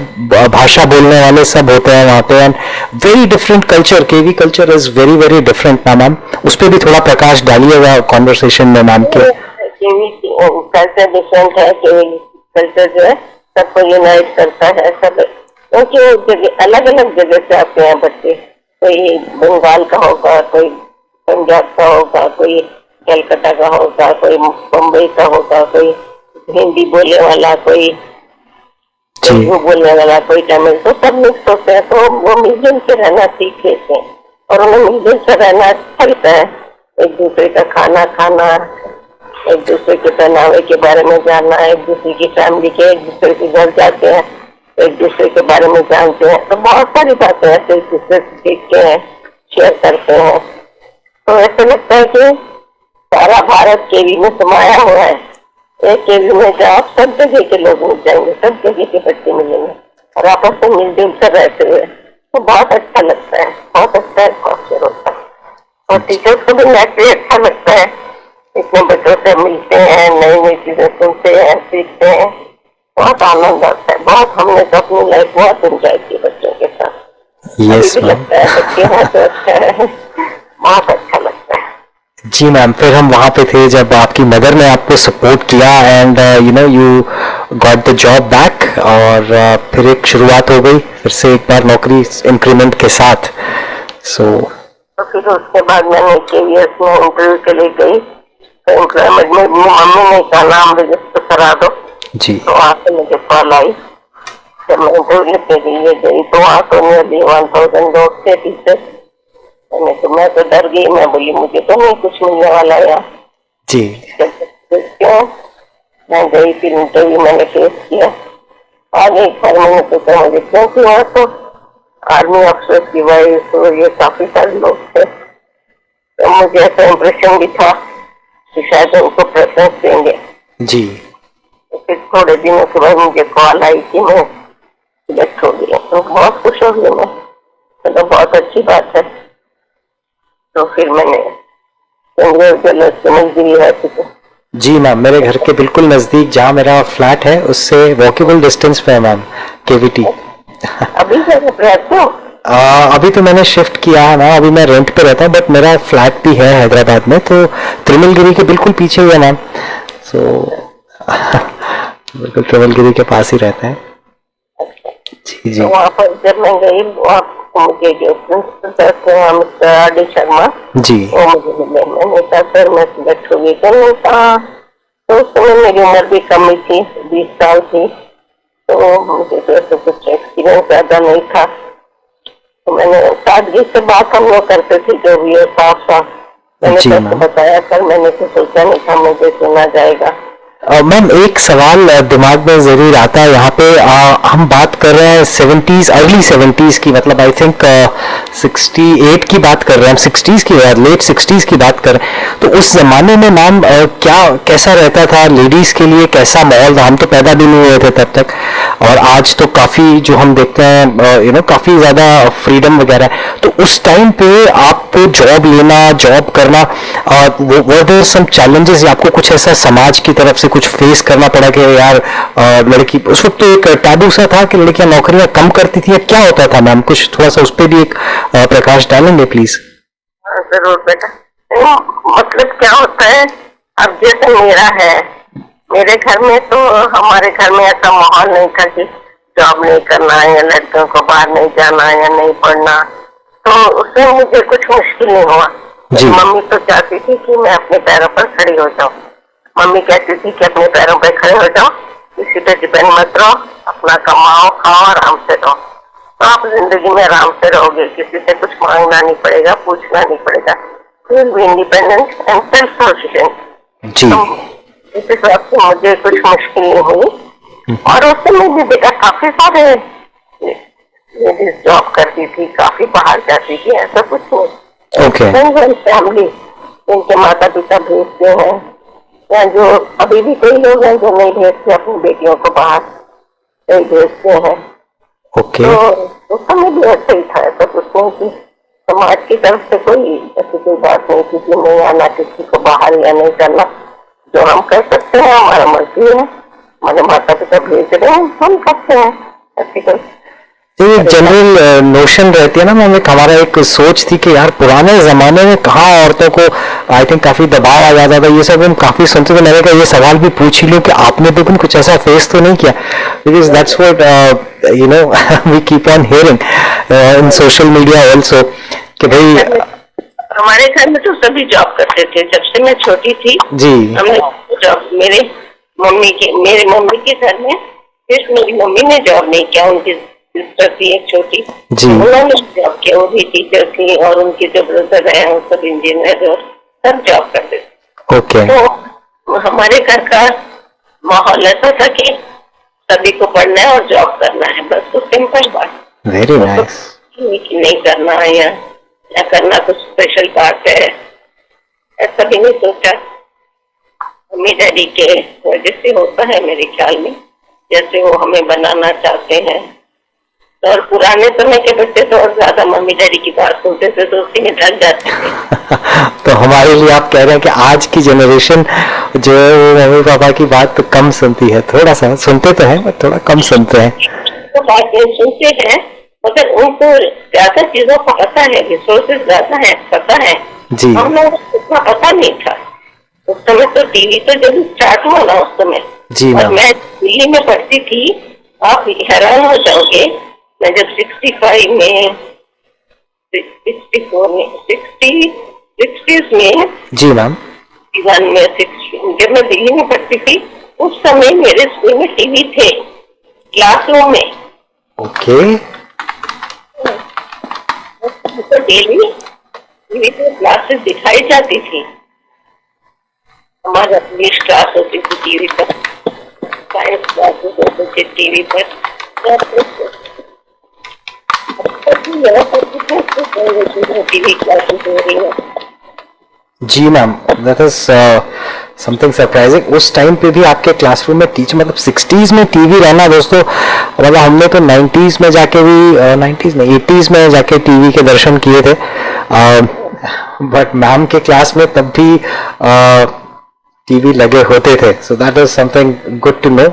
भाषा बोलने वाले सब होते हैं वहाँ पे। And very different culture, KV culture is very very different ना मैम। उस पर भी थोड़ा प्रकाश डालिएगा कॉन्वर्सेशन में मैम के। कल्चर डिफरेंट है। कल्चर जो है सबको यूनाइट करता है सब, क्योंकि अलग अलग जगह से आते हैं बच्चे। कोई बंगाल का होगा, कोई पंजाब का होगा, कोई कलकत्ता का होगा, कोई मुंबई का होगा, कोई हिंदी बोलने वाला, कोई तेलुगु बोलने वाला, कोई तमिल। तो सब मिक्स होते हैं, तो वो मिलजुल के रहना सीख लेते हैं और उन्हें मिलजुल के रहना अच्छा लगता है। एक दूसरे का खाना खाना, एक दूसरे के पहनावे के बारे में जानना, एक दूसरे की फैमिली के, एक दूसरे के घर जाते हैं, एक दूसरे के बारे में जानते हैं। तो बहुत सारी बातें ऐसे एक दूसरे से सीखते हैं, शेयर करते हैं। तो ऐसा लगता है कि सारा भारत KV में समाया हुआ है। एक KV में जाओ, सब जगह के लोग मिल जाएंगे, सब जगह के बच्चे मिलेंगे और आपस में मिलजुल कर रहते हुए। तो बहुत अच्छा लगता है, बहुत अच्छा एटमॉस्फेयर होता है। और टीचर्स को भी नेचुरली अच्छा लगता है, इतने बच्चों से मिलते हैं, नई नई चीजें सुनते हैं, सीखते हैं, बहुत आनंद आता है। बहुत हमने तो अपनी लाइफ बहुत एंजॉय की बच्चों के साथ। यस भी लगता है बच्चे हैं तो अच्छा है, बहुत अच्छा लगता है। जी मैम, फिर हम वहाँ पे थे जब आपकी मदर ने आपको सपोर्ट किया and you got the job back. और फिर एक शुरुआत हो गई फिर से एक बार नौकरी इंक्रीमेंट के साथ। So तो फिर उसके बाद मैंने KVS में इंटरव्यू के लिए गई, तो एम्प्लॉयमेंट में भी मम्मी ने कहा नाम रजिस्टर करा दो। जी तो वहाँ से मुझे कॉल आई, जब मैं इंटरव्यू के लिए गई तो वहाँ तो नियरली 1000 लोग थे टीचर। मैं तो डर गई, मैं बोली मुझे तो नहीं कुछ मिलने वाला है यहाँ। जी क्यों? मैं गई, फिर इंटरव्यू मैंने फेस किया, आगे एक बार मैंने सोचा मुझे क्योंकि वहाँ तो आर्मी अफसर की वाइफ और ये काफी सारे लोग थे, तो मुझे ऐसा इम्प्रेशन भी था कि शायद उनको प्रेफरेंस देंगे। जी तो फिर थोड़े दिनों के बाद मुझे कॉल आई कि मैं सिलेक्ट हो गई, तो बहुत खुश हो गई मैं, तो बहुत अच्छी बात है। तो फिर मैंने नजदीक जी मैम, मेरे घर के बिल्कुल नज़दीक जहाँ मेरा फ्लैट है उससे वॉकेबल डिस्टेंस पे है मैम केवीटी। अभी रहते हो? अभी तो मैंने शिफ्ट किया है ना, अभी मैं रेंट पे रहता हूँ, बट मेरा फ्लैट भी है हैदराबाद में, तो त्रिमलगिरी के बिल्कुल पीछे ही है मैम। सो बिल्कुल त्रिमलगिरी के पास ही रहते हैं। जी जी। तो वहाँ पर जब मैं गई, मुझे जो प्रिंसिपल थे मिस्टर आर.डी. शर्मा, जी वो मुझे मिले। मैंने कहा सर मैं सिलेक्ट हो गई। मैंने कहा तो उस समय मेरी उम्र भी कम ही थी, 20 साल थी, तो मुझे तो ऐसा कुछ एक्सपीरियंस ज्यादा नहीं था। तो मैंने सादगी से बात हम लोग करते थे जो भी है साफ साफ। मैंने जी सबको मैम। बताया सर, मैंने तो सोचा नहीं था मुझे सुना जाएगा। मैम एक सवाल दिमाग में जरूर आता है यहाँ पे, हम बात कर रहे हैं 70s, अर्ली 70s की, मतलब आई थिंक 68 की बात कर रहे हैं हम, 60s की, लेट 60s की बात कर रहे हैं। तो उस जमाने में मैम क्या कैसा रहता था लेडीज के लिए, कैसा माहौल था? हम तो पैदा भी नहीं हुए थे तब तक, और आज तो काफी जो हम देखते हैं काफी ज्यादा फ्रीडम वगैरह है। तो उस टाइम पे आपको जॉब लेना, जॉब करना, वर देयर सम चैलेंजेस, या आपको कुछ ऐसा समाज की तरफ से कुछ फेस करना पड़ा कि यार लड़की, उस वक्त तो एक टैबू सा था कि लड़कियां नौकरियां कम करती थी, या क्या होता था मैम? कुछ थोड़ा सा उस पर भी एक प्रकाश डालेंगे प्लीज? जरूर बेटा। मतलब क्या होता है, अब जैसे मेरा है, मेरे घर में तो, हमारे घर में ऐसा माहौल नहीं था कि जॉब नहीं करना है या लड़कियों को बाहर नहीं जाना है या नहीं पढ़ना, तो उससे मुझे कुछ मुश्किल नहीं हुआ। मम्मी तो चाहती थी कि मैं अपने पैरों पर खड़ी हो जाऊं। मम्मी कहती थी कि अपने पैरों पर खड़े हो जाओ, किसी पे डिपेंड मत रहो, अपना कमाओ, खाओ, आराम से रहो, तो आप जिंदगी में आराम से रहोगे, किसी से कुछ मांगना नहीं पड़ेगा, पूछना नहीं पड़ेगा, will be independent and self sufficient. जी इस हिसाब से मुझे कुछ मुश्किल नहीं हुई। और उस समय भी बेटा काफी सारे लेडीज जॉब करती थी, काफी बाहर जाती थी, ऐसा कुछ नहीं। ओके फैमिली, इनके माता पिता भेजते हैं, या जो अभी भी कई लोग हैं जो नहीं भेजते अपनी बेटियों को बाहर, कई भेजते हैं। ओके तो उस समय भी ऐसा ही था, ऐसा कुछ नहीं कि समाज की तरफ से कोई ऐसी कोई बात नहीं थी कि नहीं आना किसी को बाहर या नहीं करना। जो हम कर सकते हैं, हमारा मर्जी है, हमारे माता पिता भेज रहे हैं, हम करते हैं, ऐसी कोई एक जनरल नोशन रहती है ना मैम, एक हमारा एक सोच थी कि यार पुराने जमाने में कहाँ औरतों को आई थिंक काफी दबाव आ जाता था, ये सब हम काफी सुनते थे। मैंने कहा ये सवाल भी पूछ ही लो कि आपने तो कुछ ऐसा फेस तो नहीं किया, because that's what you know we keep on hearing in social media also कि भाई। हमारे घर में तो सभी जॉब करते थे, जब से मैं छोटी थी जी हमने जॉब, मेरे मम्मी के घर में सिर्फ मेरी मम्मी ने जॉब नहीं किया, उनकी सिस्टर थी एक छोटी, उन्होंने जॉब किया, वो भी टीचर थी, और उनके जो ब्रदर है वो सब इंजीनियर और सब जॉब करते थे। ओके तो हमारे घर का माहौल ऐसा था कि सभी को पढ़ना है और जॉब करना है, बस तो सिंपल बात। Very nice. नहीं करना है या करना कुछ स्पेशल बात है, ऐसा भी नहीं सोचा। मम्मी डैडी के वजह से होता है मेरे ख्याल में, जैसे वो हमें बनाना चाहते हैं। और पुराने समय के बच्चे तो और ज्यादा मम्मी डैडी की बात सुनते थे, तो उसी में ढल जाते थे। तो हमारे लिए आप कह रहे हैं कि आज की जनरेशन जो मम्मी पापा की बात तो कम सुनती है, थोड़ा सा सुनते तो हैं बट थोड़ा कम सुनते हैं। तो बातें सुनते हैं मगर उनको ज्यादा चीजों का पता है, रिसोर्सेज ज्यादा है, पता है जी। हम लोगों को इतना पता नहीं था उस समय। तो टीवी तो जब स्टार्ट हुआ ना उस समय, जी और मैं दिल्ली में पढ़ती थी, आप हैरान हो जाओगे, मैं जब 65 में 64 में 60s में जी मैम। 61 में 60 जब मैं दिल्ली में पढ़ती थी उस समय मेरे स्कूल में टीवी थे क्लासरूम में। ओके। तो डेली टीवी पे क्लासेस दिखाई जाती थी। हमारा इंग्लिश क्लास होती थी टीवी पर, साइंस क्लासेस होते थे टीवी पर। टीवी क्लासेस हो रही है। जी ma'am, that is something surprising. उस टाइम पे भी आपके क्लासरूम में टीचर, मतलब 60s में टीवी रहना दोस्तों, मतलब हमने तो 90s में जाके भी 90s में 80s में जाके टीवी के दर्शन किए थे, बट मैम के क्लास में तब भी टीवी लगे होते थे। So that is something good to know.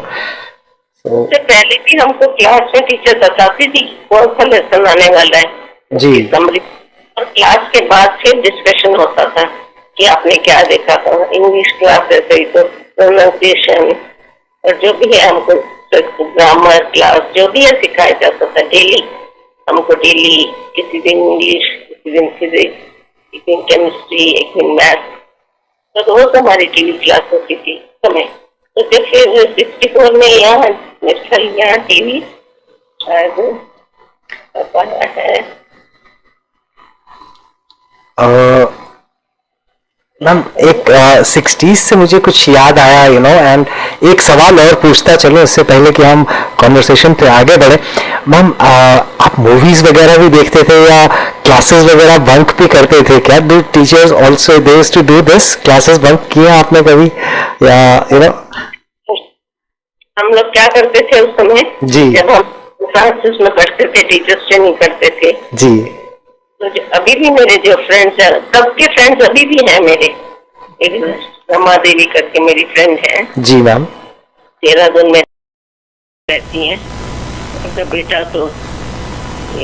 उससे पहले भी हमको क्लास में टीचर बताती थी कौन सा लेसन आने वाला है जी। समरी, और क्लास के बाद फिर डिस्कशन होता था कि आपने क्या देखा था। इंग्लिश क्लास ऐसे ही तो प्रोनाउंसिएशन और जो भी है हमको ग्रामर क्लास जो भी है सिखाया जाता था डेली। हमको डेली किसी दिन इंग्लिश, किसी दिन फिजिक्स, एक दिन केमिस्ट्री, एक दिन मैथ, तो रोज हमारी टीवी क्लास होती थी समय। तो जब फिर 64 में यहाँ यहाँ टीवी शायद है। मैम एक 60s से मुझे कुछ याद आया, यू नो, एंड एक सवाल और पूछता चलो इससे पहले कि हम कॉन्वर्सेशन पे आगे बढ़े। मैम आप मूवीज वगैरह भी देखते थे या क्लासेस वगैरह बंक भी करते थे क्या? Do teachers also they used to do this? Classes bunk किए आपने कभी, या यू नो? हम लोग क्या करते थे उस समय जी। जब हम क्लासेस में पढ़ते थे, टीचर्स ट्रेनिंग करते थे जी। तो अभी भी मेरे जो फ्रेंड्स हैं, सबके फ्रेंड्स अभी भी हैं मेरे। एक रमा देवी करके मेरी फ्रेंड है जी मैम। देहरादून में रहती है। उसका बेटा तो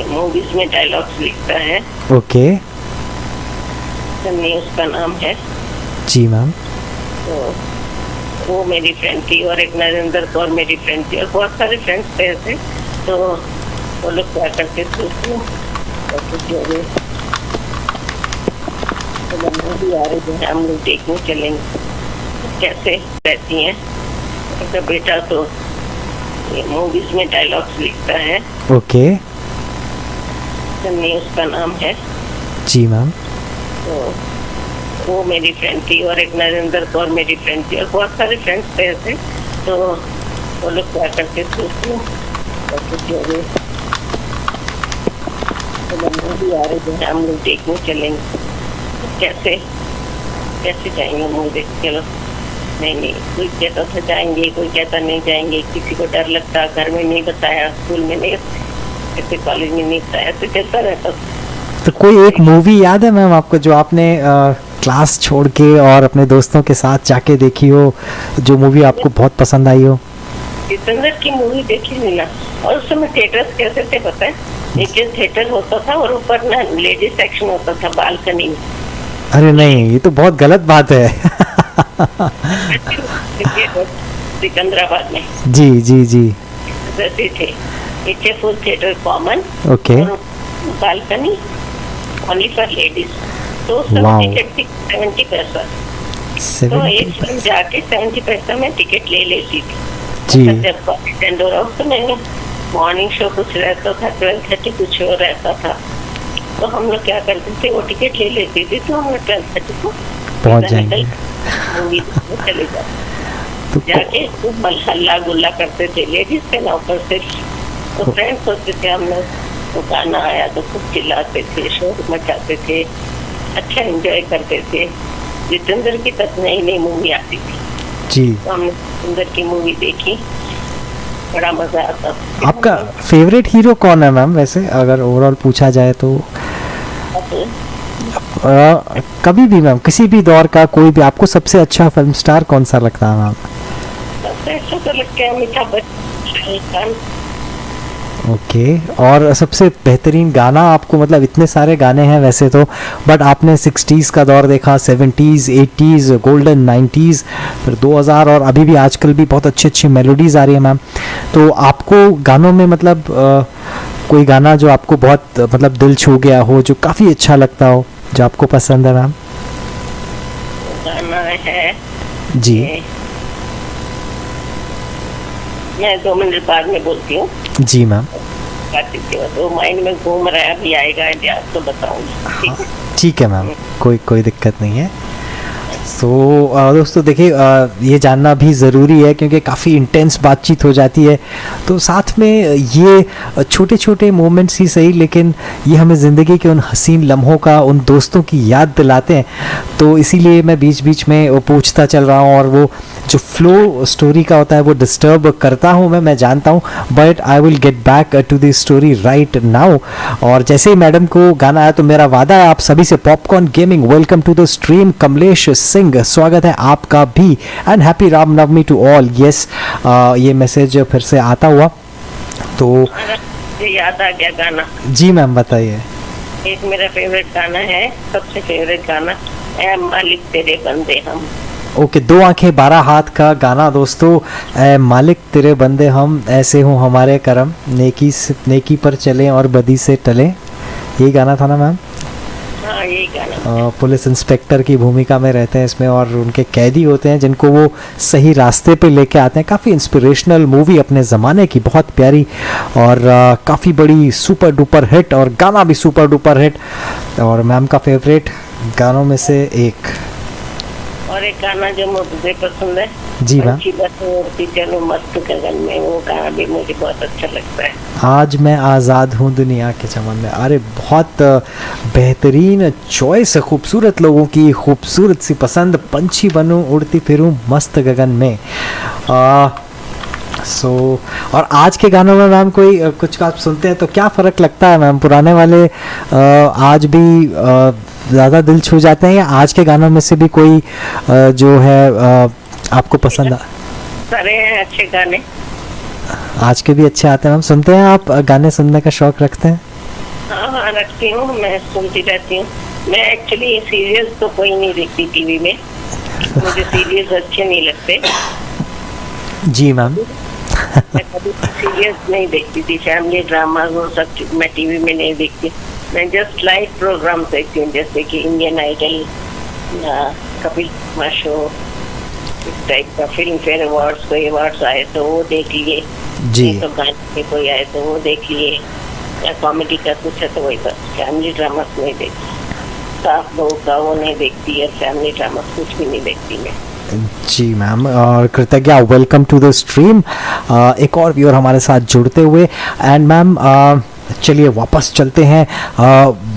मूवीज में डायलॉग्स लिखता है। ओके। सन्नी उसका नाम है। जी मैम। तो वो मेरी फ्रेंड थी और एक नरेंद्र कौर मेरी फ्रेंड थी और बहुत सारे फ्रेंड्स थे ऐसे। तो वो लोग क्या करते थे मूवी आ रही जो है हम लोग देखने चलेंगे कैसे रहती हैं। उसका बेटा तो मूवीज में डायलॉग्स लिखता है। ओके। सन्नी उसका नाम है। जी मैम। तो वो मेरी फ्रेंड थी और एक नरेंद्र कौर मेरी फ्रेंड थी और बहुत सारे फ्रेंड्स थे ऐसे। तो वो लोग क्या करते थे मूवी आ रही जो है हम लोग देखने चलेंगे कैसे जाएंगे मूवी देख। चलो नहीं कोई कहता था जाएंगे, कोई कहता नहीं जाएंगे, किसी को डर लगता, घर में नहीं बताया, स्कूल में नहीं, ऐसे कॉलेज में नहीं बताया, तो चलता रहता। तो कोई एक मूवी याद है मैम आपको जो आपने क्लास छोड़ के और अपने दोस्तों के साथ जाके देखी हो, जो मूवी आपको बहुत पसंद आई हो? जितेंद्र की मूवी देखी नहीं ना। और उस समय थिएटर्स कैसे थे पता है? नीचे थिएटर होता था और ऊपर ना लेडीज सेक्शन होता था बालकनी में। अरे नहीं, ये तो बहुत गलत बात है। सिकंदराबाद में जी जी जी। वैसे थे नीचे full theatre common. Okay. Balcony only for ladies. तो वाओ। सब टिकट थी 70 पैसा। तो एक फिल्म जाके 70 पैसा में टिकट ले लेती थी जी। जब अटेंड हो रहा उस समय मॉर्निंग शो कुछ रहता था, 12:30 कुछ और रहता था। तो हम लोग क्या करते थे, वो टिकट ले लेती थी तो हम लोग 12:30 को पहुंच जाएंगे, मूवी चले जाते। जाके खूब हल्ला गुल्ला करते थे लेडीज के ना ऊपर से। तो फ्रेंड्स होते थे हम लोग, तो गाना आया तो खूब चिल्लाते थे, शोर मचाते थे, अच्छा एंजॉय करते थे। जितेंद्र की तक नई नई मूवी आती थी जी। तो हमने जितेंद्र की मूवी देखी, बड़ा मजा आता। आपका फेवरेट हीरो कौन है मैम वैसे, अगर ओवरऑल पूछा जाए तो? कभी भी मैम, किसी भी दौर का कोई भी, आपको सबसे अच्छा फिल्म स्टार कौन सा लगता है मैम? सबसे अच्छा तो लगता है अमिताभ बच्चन। ओके। और सबसे बेहतरीन गाना आपको, मतलब इतने सारे गाने हैं वैसे तो, बट आपने 60s का दौर देखा, 70s, 80s, गोल्डन 90s, फिर 2000 और अभी भी आजकल भी बहुत अच्छी अच्छी मेलोडीज आ रही है मैम। तो आपको गानों में मतलब कोई गाना जो आपको बहुत मतलब दिल छू गया हो, जो काफ़ी अच्छा लगता हो, जो आपको पसंद है मैम? गाना है जी मैं 2 मिनट बाद में बोलती हूँ। जी मैम। तो माइंड में घूम रहा है, अभी आएगा याद तो बताऊंगी, ठीक है? ठीक है मैम, कोई दिक्कत नहीं है। सो दोस्तों देखिए, ये जानना भी ज़रूरी है क्योंकि काफ़ी इंटेंस बातचीत हो जाती है, तो साथ में ये छोटे छोटे मोमेंट्स ही सही, लेकिन ये हमें ज़िंदगी के उन हसीन लम्हों का, उन दोस्तों की याद दिलाते हैं। तो इसीलिए मैं बीच बीच में वो पूछता चल रहा हूँ, और वो जो फ्लो स्टोरी का होता है वो डिस्टर्ब करता हूँ मैं जानता हूँ, but I will get back to the story right now. और जैसे ही मैडम को गाना आया तो मेरा वादा है आप सभी से, popcorn gaming welcome to the stream. Kamlesh Singh, स्वागत है आपका भी, and happy Ramnavami to all. Yes, ये मैसेज फिर से आता हुआ तो मुझे याद आ गया गाना। जी मैम बताइए। एक मेरा फेवरेट गाना है, सबसे फेवरेट गाना, ऐ मालिक तेरे बंदे हम। ओके, 2 आंखें 12 हाथ का गाना दोस्तों। ऐ मालिक तेरे बंदे हम, ऐसे हों हमारे करम, नेकी पर चलें और बदी से टलें, यही गाना था ना मैम? हाँ यही गाना। पुलिस इंस्पेक्टर की भूमिका में रहते हैं इसमें, और उनके कैदी होते हैं जिनको वो सही रास्ते पे लेके आते हैं। काफ़ी इंस्पिरेशनल मूवी अपने ज़माने की, बहुत प्यारी, और काफ़ी बड़ी सुपर डुपर हिट, और गाना भी सुपर डुपर हिट, और मैम का फेवरेट गानों में से एक। और एक गाना जो मुझे पसंद है, जी मैम। पंछी बसे उड़ती चलो मस्त गगन में, वो गाना भी मुझे बहुत अच्छा लगता है। आज मैं आज़ाद हूँ दुनिया के चमन में। अरे बहुत बेहतरीन चॉइस है, खूबसूरत लोगों की खूबसूरत सी पसंद। पंछी बनूँ उड़ती फिरूँ मस्त गगन में। और आज के गानों में मैम कोई कुछ आप सुनते हैं तो क्या फ़र्क लगता है मैम? पुराने वाले आज भी ज़्यादा दिल छू जाते हैं, या आज के गानों में से भी कोई जो है आपको पसंद? सारे हैं अच्छे गाने, आज के भी अच्छे आते हैं मैम। सुनते हैं आप, गाने सुनने का शौक रखते हैं? हाँ रखती हूँ, मैं सुनती रहती हूँ। मैं एक्चुअली सीरियल्स तो कोई नहीं देखती टीवी में, मुझे सीरियल्स अच्छे नहीं लगते। जी मैम। मैं कभी सीरियल्स नहीं देखती थी, फैमिली ड्रामा वो सब मैं टीवी में नहीं देखती। मैं जस्ट लाइव प्रोग्राम देखती हूँ, जैसे कि Indian idol, Kapil Sharma show, इस टाइप का। फिल्म फेयर अवार्ड्स, कोई अवार्ड्स आए तो वो देख लिए जी। तो गाने के कोई आए तो वो देख लिए, या कॉमेडी का कुछ है तो वही। बस फैमिली ड्रामा नहीं देखती, सास बहू का वो नहीं देखती, और फैमिली ड्रामा कुछ भी नहीं देखती मैं। जी मैम, और कृतज्ञ, वेलकम टू द स्ट्रीम। एक और व्यूअर हमारे साथ जुड़ते हुए, एंड मैम चलिए वापस चलते हैं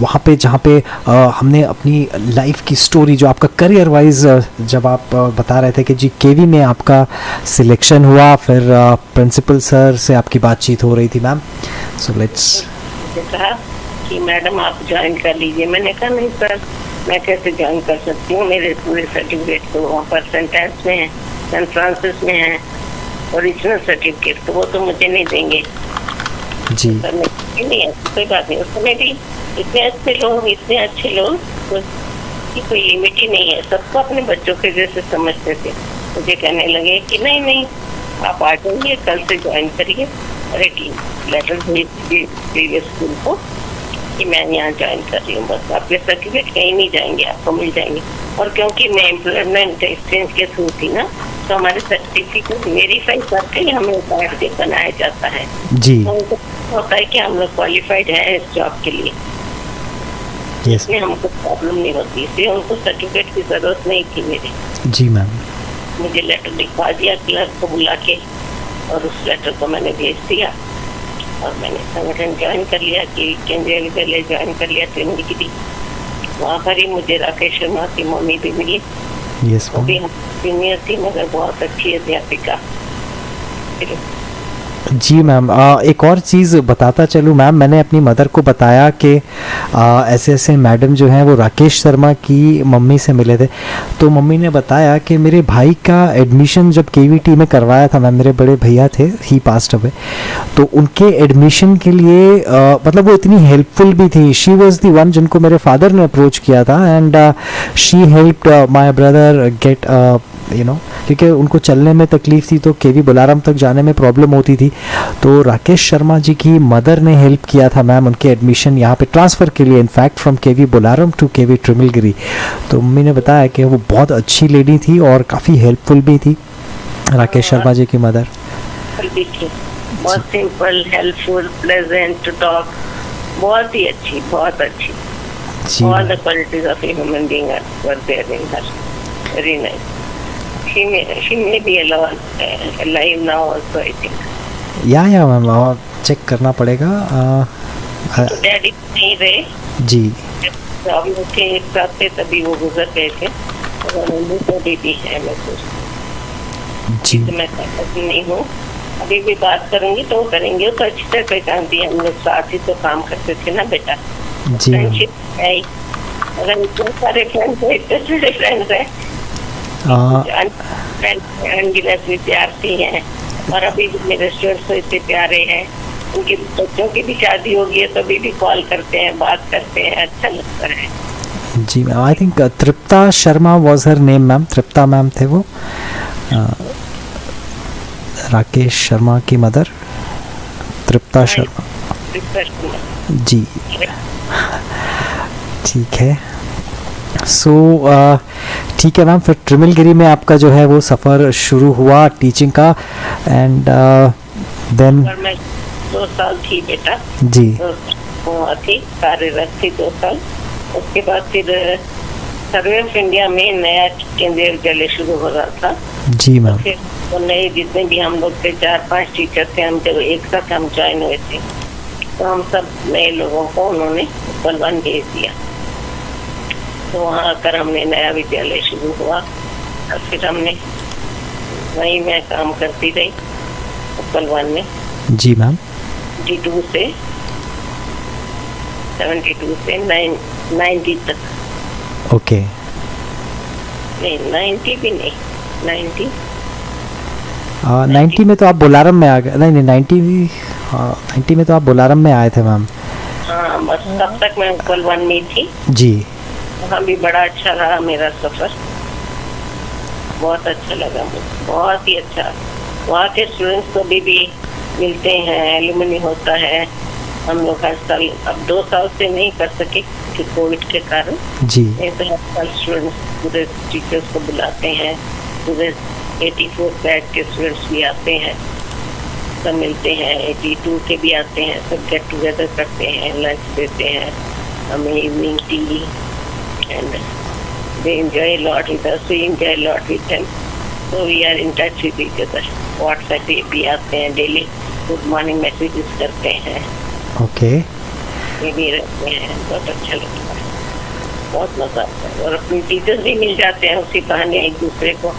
वहाँ पे जहाँ पे हमने अपनी लाइफ की स्टोरी, जो आपका करियर वाइज जब आप बता रहे थे कि जी केवी में आपका सिलेक्शन हुआ, फिर प्रिंसिपल सर से आपकी बातचीत हो रही थी मैम। So let's. कहा कि मैडम आप ज्वाइन कर लीजिए। मैंने कहा नहीं सर, मैं कैसे ज्वाइन कर सकती हूँ, मेरे पूरे सर्टिफिकेट तो वहाँ पर सेंटेंस में है, सैन फ्रांसिस में है, ओरिजिनल सर्टिफिकेट, तो वो तो मुझे नहीं देंगे जी। सर। नहीं है कोई बात नहीं, उस समय भी इतने अच्छे लोग कि कोई लिमिट ही नहीं है, सबको अपने बच्चों के जैसे समझते थे। मुझे कहने लगे कि नहीं नहीं आप आ जाइए, कल से ज्वाइन करिए, और एक लेटर भेज दीजिए प्रीवियस स्कूल को कि मैं यहाँ ज्वाइन कर रही हूँ। बस आपके सर्टिफिकेट कहीं नहीं जाएंगे, आपको मिल जाएंगे। और क्योंकि मैं एम्प्लॉयमेंट एक्सचेंज के थ्रू थी ना, तो हमारे सर्टिफिकेट वेरीफाई करके ही हमें सर्टिफिकेट बनाया जाता है जी। तो उनको होता है कि हम लोग क्वालिफाइड हैं इस जॉब के लिए, इसमें हमको प्रॉब्लम नहीं होती, इसलिए उनको सर्टिफिकेट की जरूरत नहीं थी मेरी। जी मैम। मुझे लेटर लिखवा दिया क्लर्क को बुला के, और उस लेटर को मैंने भेज दिया, और मैंने संगठन ज्वाइन कर लिया कि केंद्रीय विद्यालय ज्वाइन कर लिया, ट्रेनिंग की थी। वहाँ पर ही मुझे राकेश शर्मा की मम्मी भी मिली। यस वो भी सीनियर थी, मगर बहुत अच्छी अध्यापिका। जी मैम, एक और चीज़ बताता चलूँ मैम, मैंने अपनी मदर को बताया कि ऐसे ऐसे मैडम जो हैं वो राकेश शर्मा की मम्मी से मिले थे, तो मम्मी ने बताया कि मेरे भाई का एडमिशन जब केवीटी में करवाया था मैम, मेरे बड़े भैया थे, ही पास्ट अवे, तो उनके एडमिशन के लिए मतलब वो इतनी हेल्पफुल भी थी। शी वॉज दी वन जिनको मेरे फादर ने अप्रोच किया था, and she helped my brother get क्योंकि उनको चलने में तकलीफ थी तो केवी बोलारम तक जाने में प्रॉब्लम होती थी। तो राकेश शर्मा जी की मदर ने हेल्प किया था मैम उनके एडमिशन यहाँ पे ट्रांसफ़र के लिए, in fact from KV Bolarum to KV Trimulgherry. तो मम्मी ने बताया कि वो बहुत अच्छी लेडी थी और काफ़ी हेल्पफुल भी थी, राकेश शर्मा जी की मदर। बहुत simple, helpful, pleasant to talk, बहुत ही अच्छी, बहुत अच्छी। All the qualities of a human being were there in her. Very nice. She may be alive now also, I think. या मैम, और चेक करना पड़ेगा। डैडी नहीं रहे जी, हम लोग के एक साथ थे तभी वो गुजर गए थे, और मम्मी को भी है मैं जी। तो मैं नहीं हूँ, अभी भी बात करूंगी तो करेंगे, तो अच्छी तरह पहचानती है, हम लोग साथ ही तो काम करते थे ना बेटा जी। फ्रेंडशिप है। अगर इतने सारे फ्रेंड्स है, इतने सारे फ्रेंड्स है, अनगिनत विद्यार्थी हैं, और अभी भी मेरे स्टूडेंट्स तो इतने प्यारे हैं, उनके बच्चों की भी शादी होगी है तो अभी भी कॉल करते हैं, बात करते हैं, अच्छा लगता है। जी ma'am, I think Tripta Sharma was her name ma'am, Tripta ma'am थे वो, राकेश शर्मा की मदर तृप्ता शर्मा जी। ठीक है, सो ठीक है मैम, फिर ट्रिमिलगिरी में आपका जो है वो सफ़र शुरू हुआ टीचिंग का, एंड देन मैं 2 साल थी बेटा जी, थी कार्यरत थी 2 साल। उसके बाद फिर सर्वे ऑफ इंडिया में नया केंद्रीय विद्यालय शुरू हो रहा था जी मैम। फिर वो नए जितने भी हम लोग थे 4-5 टीचर थे, हम जब एक साथ हम ज्वाइन हुए थे, तो हम सब नए लोगों को उन्होंने बलवान भेज दिया। तो वहाँ आकर हमने नया विद्यालय शुरू हुआ, और फिर हमने वहीं मैं काम करती रही बलवान में जी मैम। 72 से 90 तक। ओके, नहीं 90 भी नहीं, 90 में तो आप बोलारम में आ गए, नहीं 90 में तो आप बोलारम में आए थे मैम। हाँ, बस तब तक मैं बलवान में थी जी। वहाँ भी बड़ा अच्छा रहा मेरा सफर, बहुत अच्छा लगा मुझे, बहुत ही अच्छा। वहाँ के स्टूडेंट्स को भी मिलते हैं, एलुमनी होता है, हम लोग हर साल, अब 2 साल से नहीं कर सके कि कोविड के कारण जी, नहीं तो हर साल स्टूडेंट्स पूरे टीचर्स को बुलाते हैं, पूरे 84 बैच के स्टूडेंट्स भी आते हैं, सब मिलते हैं, 82 के भी आते हैं, सब गेट टुगेदर करते हैं, लंच देते हैं हमें, evening tea, and they enjoy a lot with us, we enjoy a lot with them, so we are in touch with each other। WhatsApp पे भी आते हैं, डेली गुड मॉर्निंग मैसेजेस करते हैं, ओके, ये भी रहते हैं, बहुत अच्छा लगता है, बहुत मजा आता है, और अपने टीचर्स भी मिल जाते हैं उसी बहाने एक दूसरे को,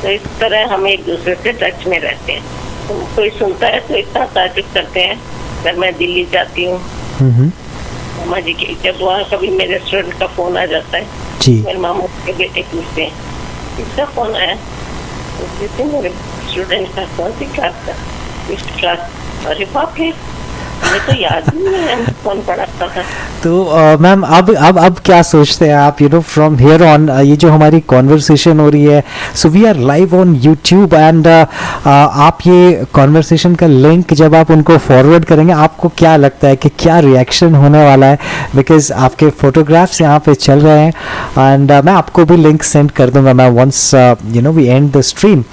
तो इस तरह हम एक दूसरे से टच में रहते हैं। तो कोई सुनता है तो इतना तारीफ करते हैं। अगर मैं दिल्ली जाती हूँ मामा जी के, जब वहाँ कभी मेरे स्टूडेंट का फोन आ जाता है जी, मेरे मामा के बेटे पूछते हैं किसका फोन आया, तो मेरे स्टूडेंट का, कौन सी क्लास का, 5th क्लास। अरे बाप रे, मुझे तो याद ही नहीं है कौन पढ़ाता था। तो मैम अब क्या सोचते हैं आप, फ्रॉम हियर ऑन, ये जो हमारी कॉन्वर्सेशन हो रही है, so we are live on YouTube, and आप ये कॉन्वर्सेशन का लिंक जब आप उनको फॉरवर्ड करेंगे, आपको क्या लगता है कि क्या रिएक्शन होने वाला है, बिकॉज आपके फोटोग्राफ्स यहाँ पे चल रहे हैं, एंड मैं आपको भी लिंक सेंड कर दूंगा मैं once we end the stream.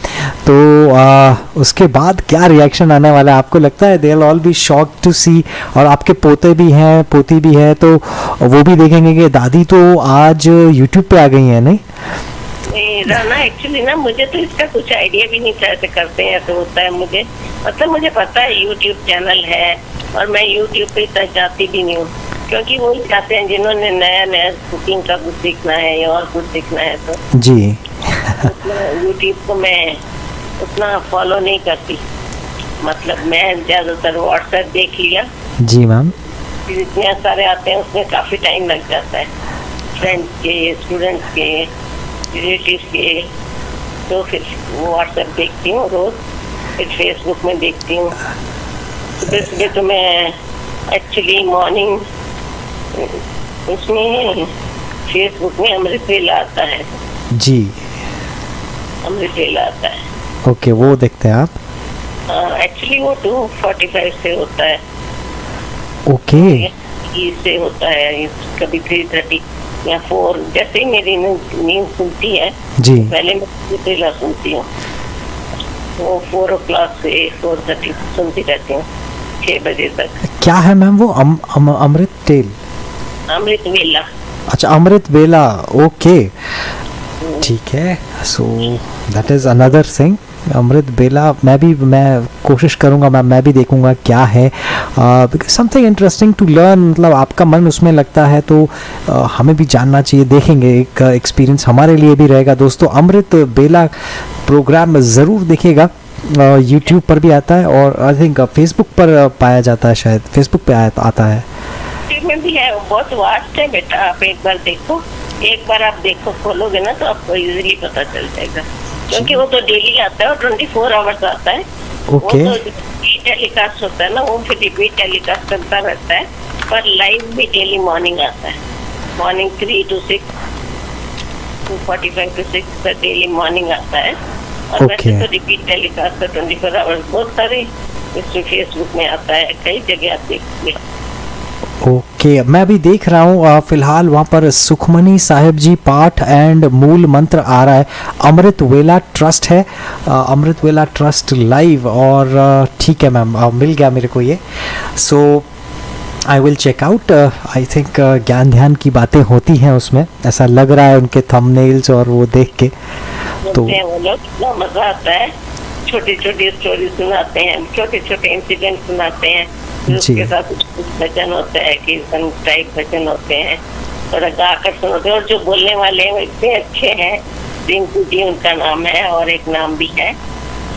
तो उसके बाद क्या रिएक्शन आने वाला है, आपको लगता है they will all be shocked to see, और आपके पोते भी हैं, पोती भी है, तो वो भी देखेंगे कि दादी तो आज यूट्यूब पे आ गई है। नहीं राना, एक्चुअली ना मुझे तो इसका कुछ आइडिया भी नहीं था, ऐसे करते हैं ऐसे होता है, मुझे मुझे पता है यूट्यूब चैनल है, और मैं यूट्यूब पे इतना जाती भी नहीं हूँ, क्योंकि वो चाहते हैं जिन्होंने नया कुकिंग का कुछ सीखना है या और कुछ सीखना है, तो जी यूट्यूब को मैं उतना फॉलो नहीं करती, मतलब मैं ज्यादातर व्हाट्सएप देख लिया जी मैम, इतने सारे आते हैं उसमें काफी टाइम लग जाता है, फ्रेंड्स के, स्टूडेंट्स के, रिलेटिव्स के, तो फिर व्हाट्सएप देखती हूँ रोज, फिर फेसबुक में देखती हूँ। सुबह तो मैं एक्चुअली मॉर्निंग उसमें फेसबुक में अमृत वेला आता है जी, अमृत वेला आता है। ओके, वो देखते हैं आप। एक्चुअली वो 2:45 से होता है। ओके। से होता है, कभी 3:30 या 4, जैसे ही मेरी नींद सुनती है जी। पहले मैं अमृत वेला सुनती हूँ। वो 4 o'clock से 4:30 सुनती रहती हूँ, 6 बजे तक। क्या है मैम वो? अमृत टेल? अमृत वेला। अच्छा, अमृत वेला। ओके, ठीक है। So that is another thing, amrit bela. मैं कोशिश करूँगा मैम, मैं भी देखूँगा क्या है, because something interesting to learn. मतलब आपका मन उसमें लगता है तो हमें भी जानना चाहिए, देखेंगे, एक एक्सपीरियंस हमारे लिए भी रहेगा। दोस्तों, अमृत बेला प्रोग्राम ज़रूर देखिएगा। यूट्यूब पर भी आता है और आई थिंक फेसबुक पर पाया जाता है, शायद फेसबुक पे आता है। में भी है, बहुत वास्ट है बेटा। आप एक बार देखो, खोलोगे ना तो आपको इजीली पता चल जाएगा, क्योंकि वो तो डेली आता है और 24 आवर्स आता है। ओके। वो तो टेलीकास्ट होता है ना, वो फिर रिपीट टेलीकास्ट करता रहता है, पर लाइव भी डेली मॉर्निंग आता है। मॉर्निंग 3 to 6, 2:45 to 6 तक डेली मॉर्निंग आता है। और वैसे तो रिपीट टेलीकास्ट 24 आवर्स बहुत सारे इसमें फेसबुक में आता है, कई जगह आप देखिए। ओके, मैं अभी देख रहा हूँ फिलहाल वहाँ पर सुखमनी साहिब जी पाठ एंड मूल मंत्र आ रहा है। अमृत वेला ट्रस्ट है, अमृत वेला ट्रस्ट लाइव। और ठीक है मैम, मिल गया मेरे को ये। So I will check out. I think ज्ञान ध्यान की बातें होती हैं उसमें, ऐसा लग रहा है उनके थंबनेल्स और वो देख के। तो वो लोग इतना मजा आता है, छोटी छोटी स्टोरी सुनाते हैं, छोटे छोटे इंसिडेंट सुनाते हैं, उसके साथ कुछ भजन होता है, कीर्तन टाइप भजन होते हैं, थोड़ा गाकर सुनाते हैं। और जो बोलने वाले हैं वो इतने अच्छे हैं, रिंकू जी उनका नाम है और एक नाम भी है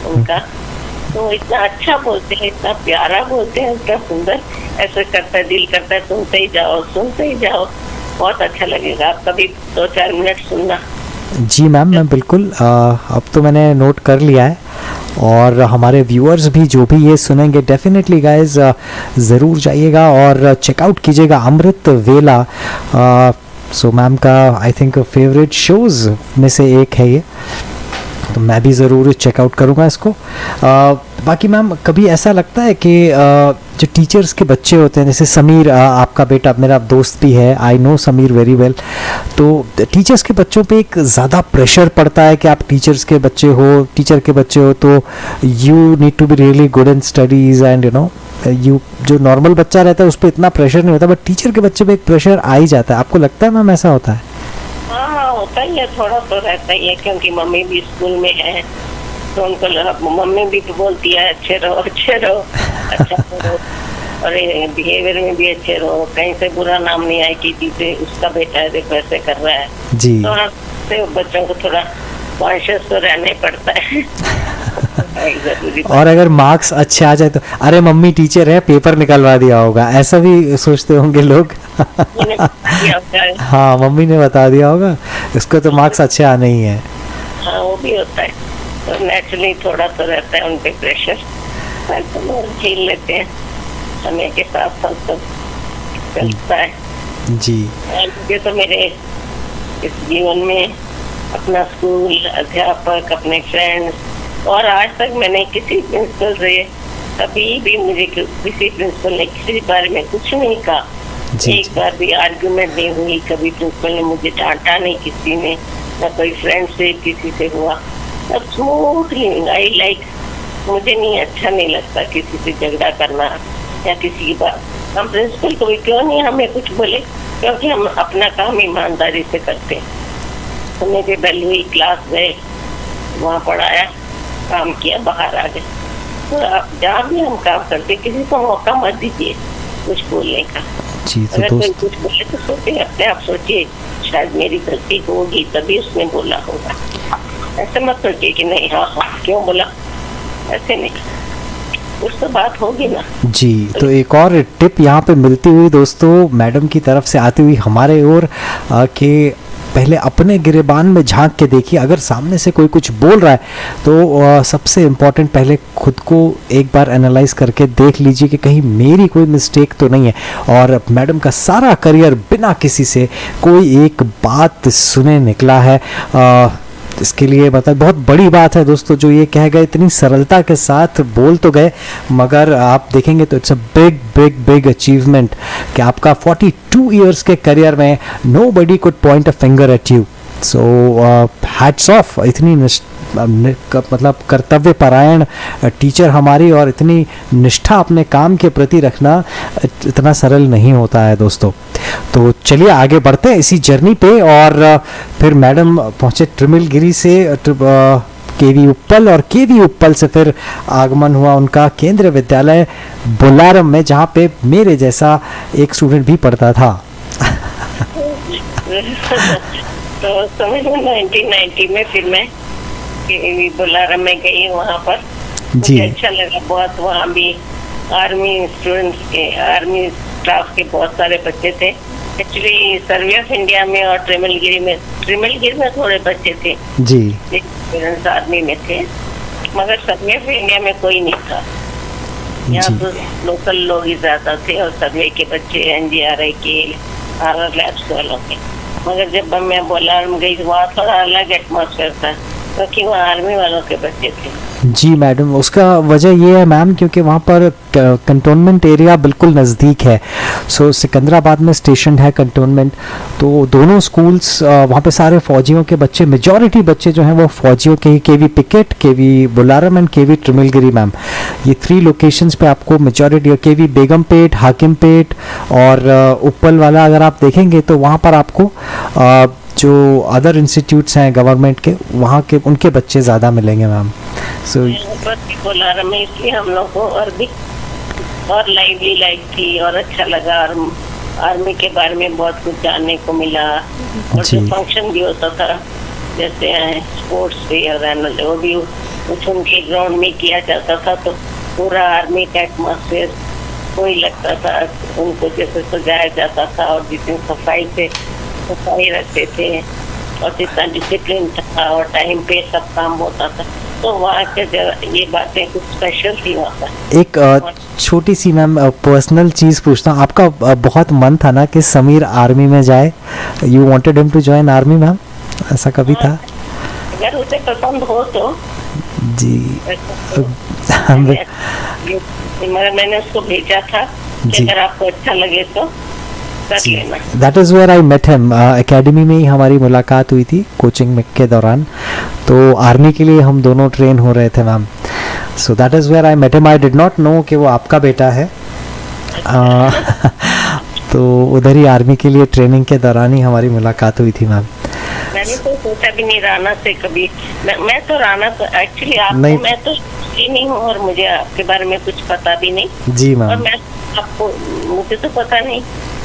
उनका, तो इतना अच्छा बोलते हैं, इतना प्यारा बोलते हैं, इतना सुंदर, ऐसे करता है, दिल करता है सुनते ही जाओ। बहुत अच्छा लगेगा, आप कभी 2-4 मिनट सुनना। जी मैम, मैं बिल्कुल, अब तो मैंने नोट कर लिया है। और हमारे व्यूअर्स भी जो भी ये सुनेंगे, डेफिनेटली गाइज ज़रूर जाइएगा और चेकआउट कीजिएगा अमृत वेला। सो मैम का आई थिंक फेवरेट शोज़ में से एक है ये, तो मैं भी ज़रूर चेकआउट करूँगा इसको। बाकी मैम, कभी ऐसा लगता है कि जो टीचर्स के बच्चे होते हैं, जैसे समीर, आपका बेटा मेरा दोस्त भी है, I know Sameer very well, तो टीचर्स के बच्चों पे एक ज़्यादा प्रेशर पड़ता है कि आप टीचर के बच्चे हो तो you need to be really good in studies and you जो नॉर्मल बच्चा रहता है उस पर इतना प्रेशर नहीं होता, बट टीचर के बच्चे पे एक प्रेशर आ ही जाता है। आपको लगता है मैम ऐसा होता है? हाँ, होता ही है, थोड़ा तो रहता ही है, क्योंकि मम्मी भी स्कूल में है तो उनको मम्मी भी तो बोलती है अच्छे रहो अच्छा करो, और बिहेवियर में भी अच्छे रहो, कहीं से बुरा नाम नहीं आए कि दीदी उसका बेटा है देखो ऐसे कर रहा है जी। तो बच्चों को थोड़ा कॉन्शियस तो रहने पड़ता है। और अगर मार्क्स अच्छे आ जाए तो अरे मम्मी टीचर है, पेपर निकलवा दिया होगा, ऐसा भी सोचते होंगे लोग। हाँ, मम्मी ने बता दिया होगा, इसको तो मार्क्स अच्छे आने ही है। हाँ, वो भी होता है, तो नेचुरली थोड़ा तो रहता है उन पे प्रेशर, तो झेल लेते हैं, समय के साथ साथ सब चलता है जी। मुझे तो मेरे इस जीवन में अपना स्कूल, अध्यापक, अपने फ्रेंड्स, और आज तक मैंने किसी प्रिंसिपल से कभी भी मुझे किसी प्रिंसिपल ने किसी बारे में कुछ नहीं कहा, एक बार भी आर्गुमेंट नहीं हुई, कभी प्रिंसिपल ने मुझे डांटा नहीं किसी ने, ना कोई फ्रेंड से किसी से हुआ, सब स्मूथली। आई लाइक, मुझे नहीं अच्छा नहीं लगता किसी से झगड़ा करना या किसी की बात। हम प्रिंसिपल को भी क्यों नहीं हमें कुछ बोले, क्योंकि हम अपना काम ईमानदारी से करते हैं। तो मेरे बेल हुई, क्लास गए, वहाँ पढ़ाया, काम किया, बाहर आ गए। तो आप जहाँ भी हम काम करते, किसी को मौका मत दीजिए कुछ बोलने का। अगर कोई कुछ बोले तो सोचिए, अपने आप सोचिए शायद मेरी गलती होगी तभी उसने बोला होगा, ऐसे मत सोचिए कि नहीं हाँ क्यों बोला, ऐसे नहीं, कुछ तो बात होगी ना जी। तो एक और टिप यहाँ पे मिलती हुई दोस्तों मैडम की तरफ से आती हुई हमारे ओर, कि पहले अपने गिरेबान में झांक के देखिए, अगर सामने से कोई कुछ बोल रहा है तो सबसे इम्पॉर्टेंट पहले खुद को एक बार एनालाइज करके देख लीजिए कि कहीं मेरी कोई मिस्टेक तो नहीं है। और मैडम का सारा करियर बिना किसी से कोई एक बात सुने निकला है। इसके लिए मतलब बहुत बड़ी बात है दोस्तों जो ये कह गए, इतनी सरलता के साथ बोल तो गए, मगर आप देखेंगे तो it's a big big big achievement कि आपका 42 इयर्स के करियर में nobody could point a finger at you. So hats off, इतनी मतलब कर्तव्य परायण टीचर हमारी, और इतनी निष्ठा अपने काम के प्रति रखना इतना सरल नहीं होता है दोस्तों। तो चलिए आगे बढ़ते हैं इसी जर्नी पे, और फिर मैडम पहुंचे ट्रिमिलगिरी से केवी उप्पल, और केवी उप्पल से फिर आगमन हुआ उनका केंद्रीय विद्यालय बोलारम में, जहाँ पे मेरे जैसा एक स्टूडेंट भी पढ़ता था। तो समझ लो 1990 में फिर मैं केवी बोलारम में गई, वहाँ पर जी मुझे अच्छा लगा बहुत। वहाँ भी आर्मी स्टूडेंट्स के, आर्मी स्टाफ के बहुत सारे बच्चे थे। एक्चुअली सर्वे ऑफ इंडिया में और ट्रिमिलगिरी में थोड़े बच्चे थे जी, पेरेंट्स आर्मी में थे, मगर सर्वे ऑफ इंडिया में कोई नहीं था। यहाँ तो लोकल लोग ही ज्यादा थे, और सर्वे के बच्चे NGRI के, RR लैब्स वालों के। मगर जब मैं बोलारम गई तो वहाँ थोड़ा अलग एटमॉस्फेयर था, क्योंकि वहाँ आर्मी वालों के बच्चे थे। जी मैडम, उसका वजह ये है मैम क्योंकि वहाँ पर कंटोनमेंट एरिया बिल्कुल नज़दीक है। सो सिकंदराबाद में स्टेशन है कंटोनमेंट, तो दोनों स्कूल्स वहाँ पे सारे फौजियों के बच्चे, मेजॉरिटी बच्चे जो हैं वो फौजियों के ही, KV Picket, KV Bolarum and KV Trimulgherry ma'am, ये 3 लोकेशंस पे आपको मेजॉरिटी, केवी बेगमपेट, हाकिमपेट और उप्पल वाला अगर आप देखेंगे तो वहाँ पर आपको जो अदर इंस्टीट्यूट्स हैं गवर्नमेंट के, वहाँ के उनके बच्चे ज़्यादा मिलेंगे मैम। सो बोलारम में इसलिए हम लोग को और भी और लाइवली लाइफ थी और अच्छा लगा, और आर्मी के बारे में बहुत कुछ जानने को मिला। और जो फंक्शन भी होता था जैसे स्पोर्ट्स डे और एनुअल, वो भी कुछ उनके ग्राउंड में किया जाता था, तो पूरा आर्मी का एटमॉस्फेयर कोई लगता था, उनको जैसे सजाया जाता था, और जितनी सफाई रखते थे और जितना डिसिप्लिन था और टाइम पे सब काम होता था, तो वहाँ के ये बातें कुछ स्पेशल थी वहाँ पर। एक छोटी सी मैम पर्सनल चीज़ पूछता हूँ, आपका बहुत मन था ना कि समीर आर्मी में जाए, you wanted him to join army ma'am, ऐसा कभी था? अगर उसे पसंद हो तो जी। मगर मैंने उसको भेजा था कि अगर आपको अच्छा लगे तो that is where I met him, academy में ही हमारी मुलाकात हुई थी कोचिंग में के दौरान, तो आर्मी के लिए हम दोनों ट्रेन हो रहे थे ma'am. So that is where I met him, I did not know कि वो आपका बेटा है। तो उधर ही आर्मी के लिए ट्रेनिंग के दौरान ही हमारी मुलाकात हुई थी मैम। मैंने तो सोचा भी नहीं राना से कभी, मैं तो राना तो एक्चुअली आपको मैं तो नहीं हूँ, और मुझे आपके बारे में कुछ पता भी नहीं जी मैम। और मैं आपको, मुझे तो पता नहीं,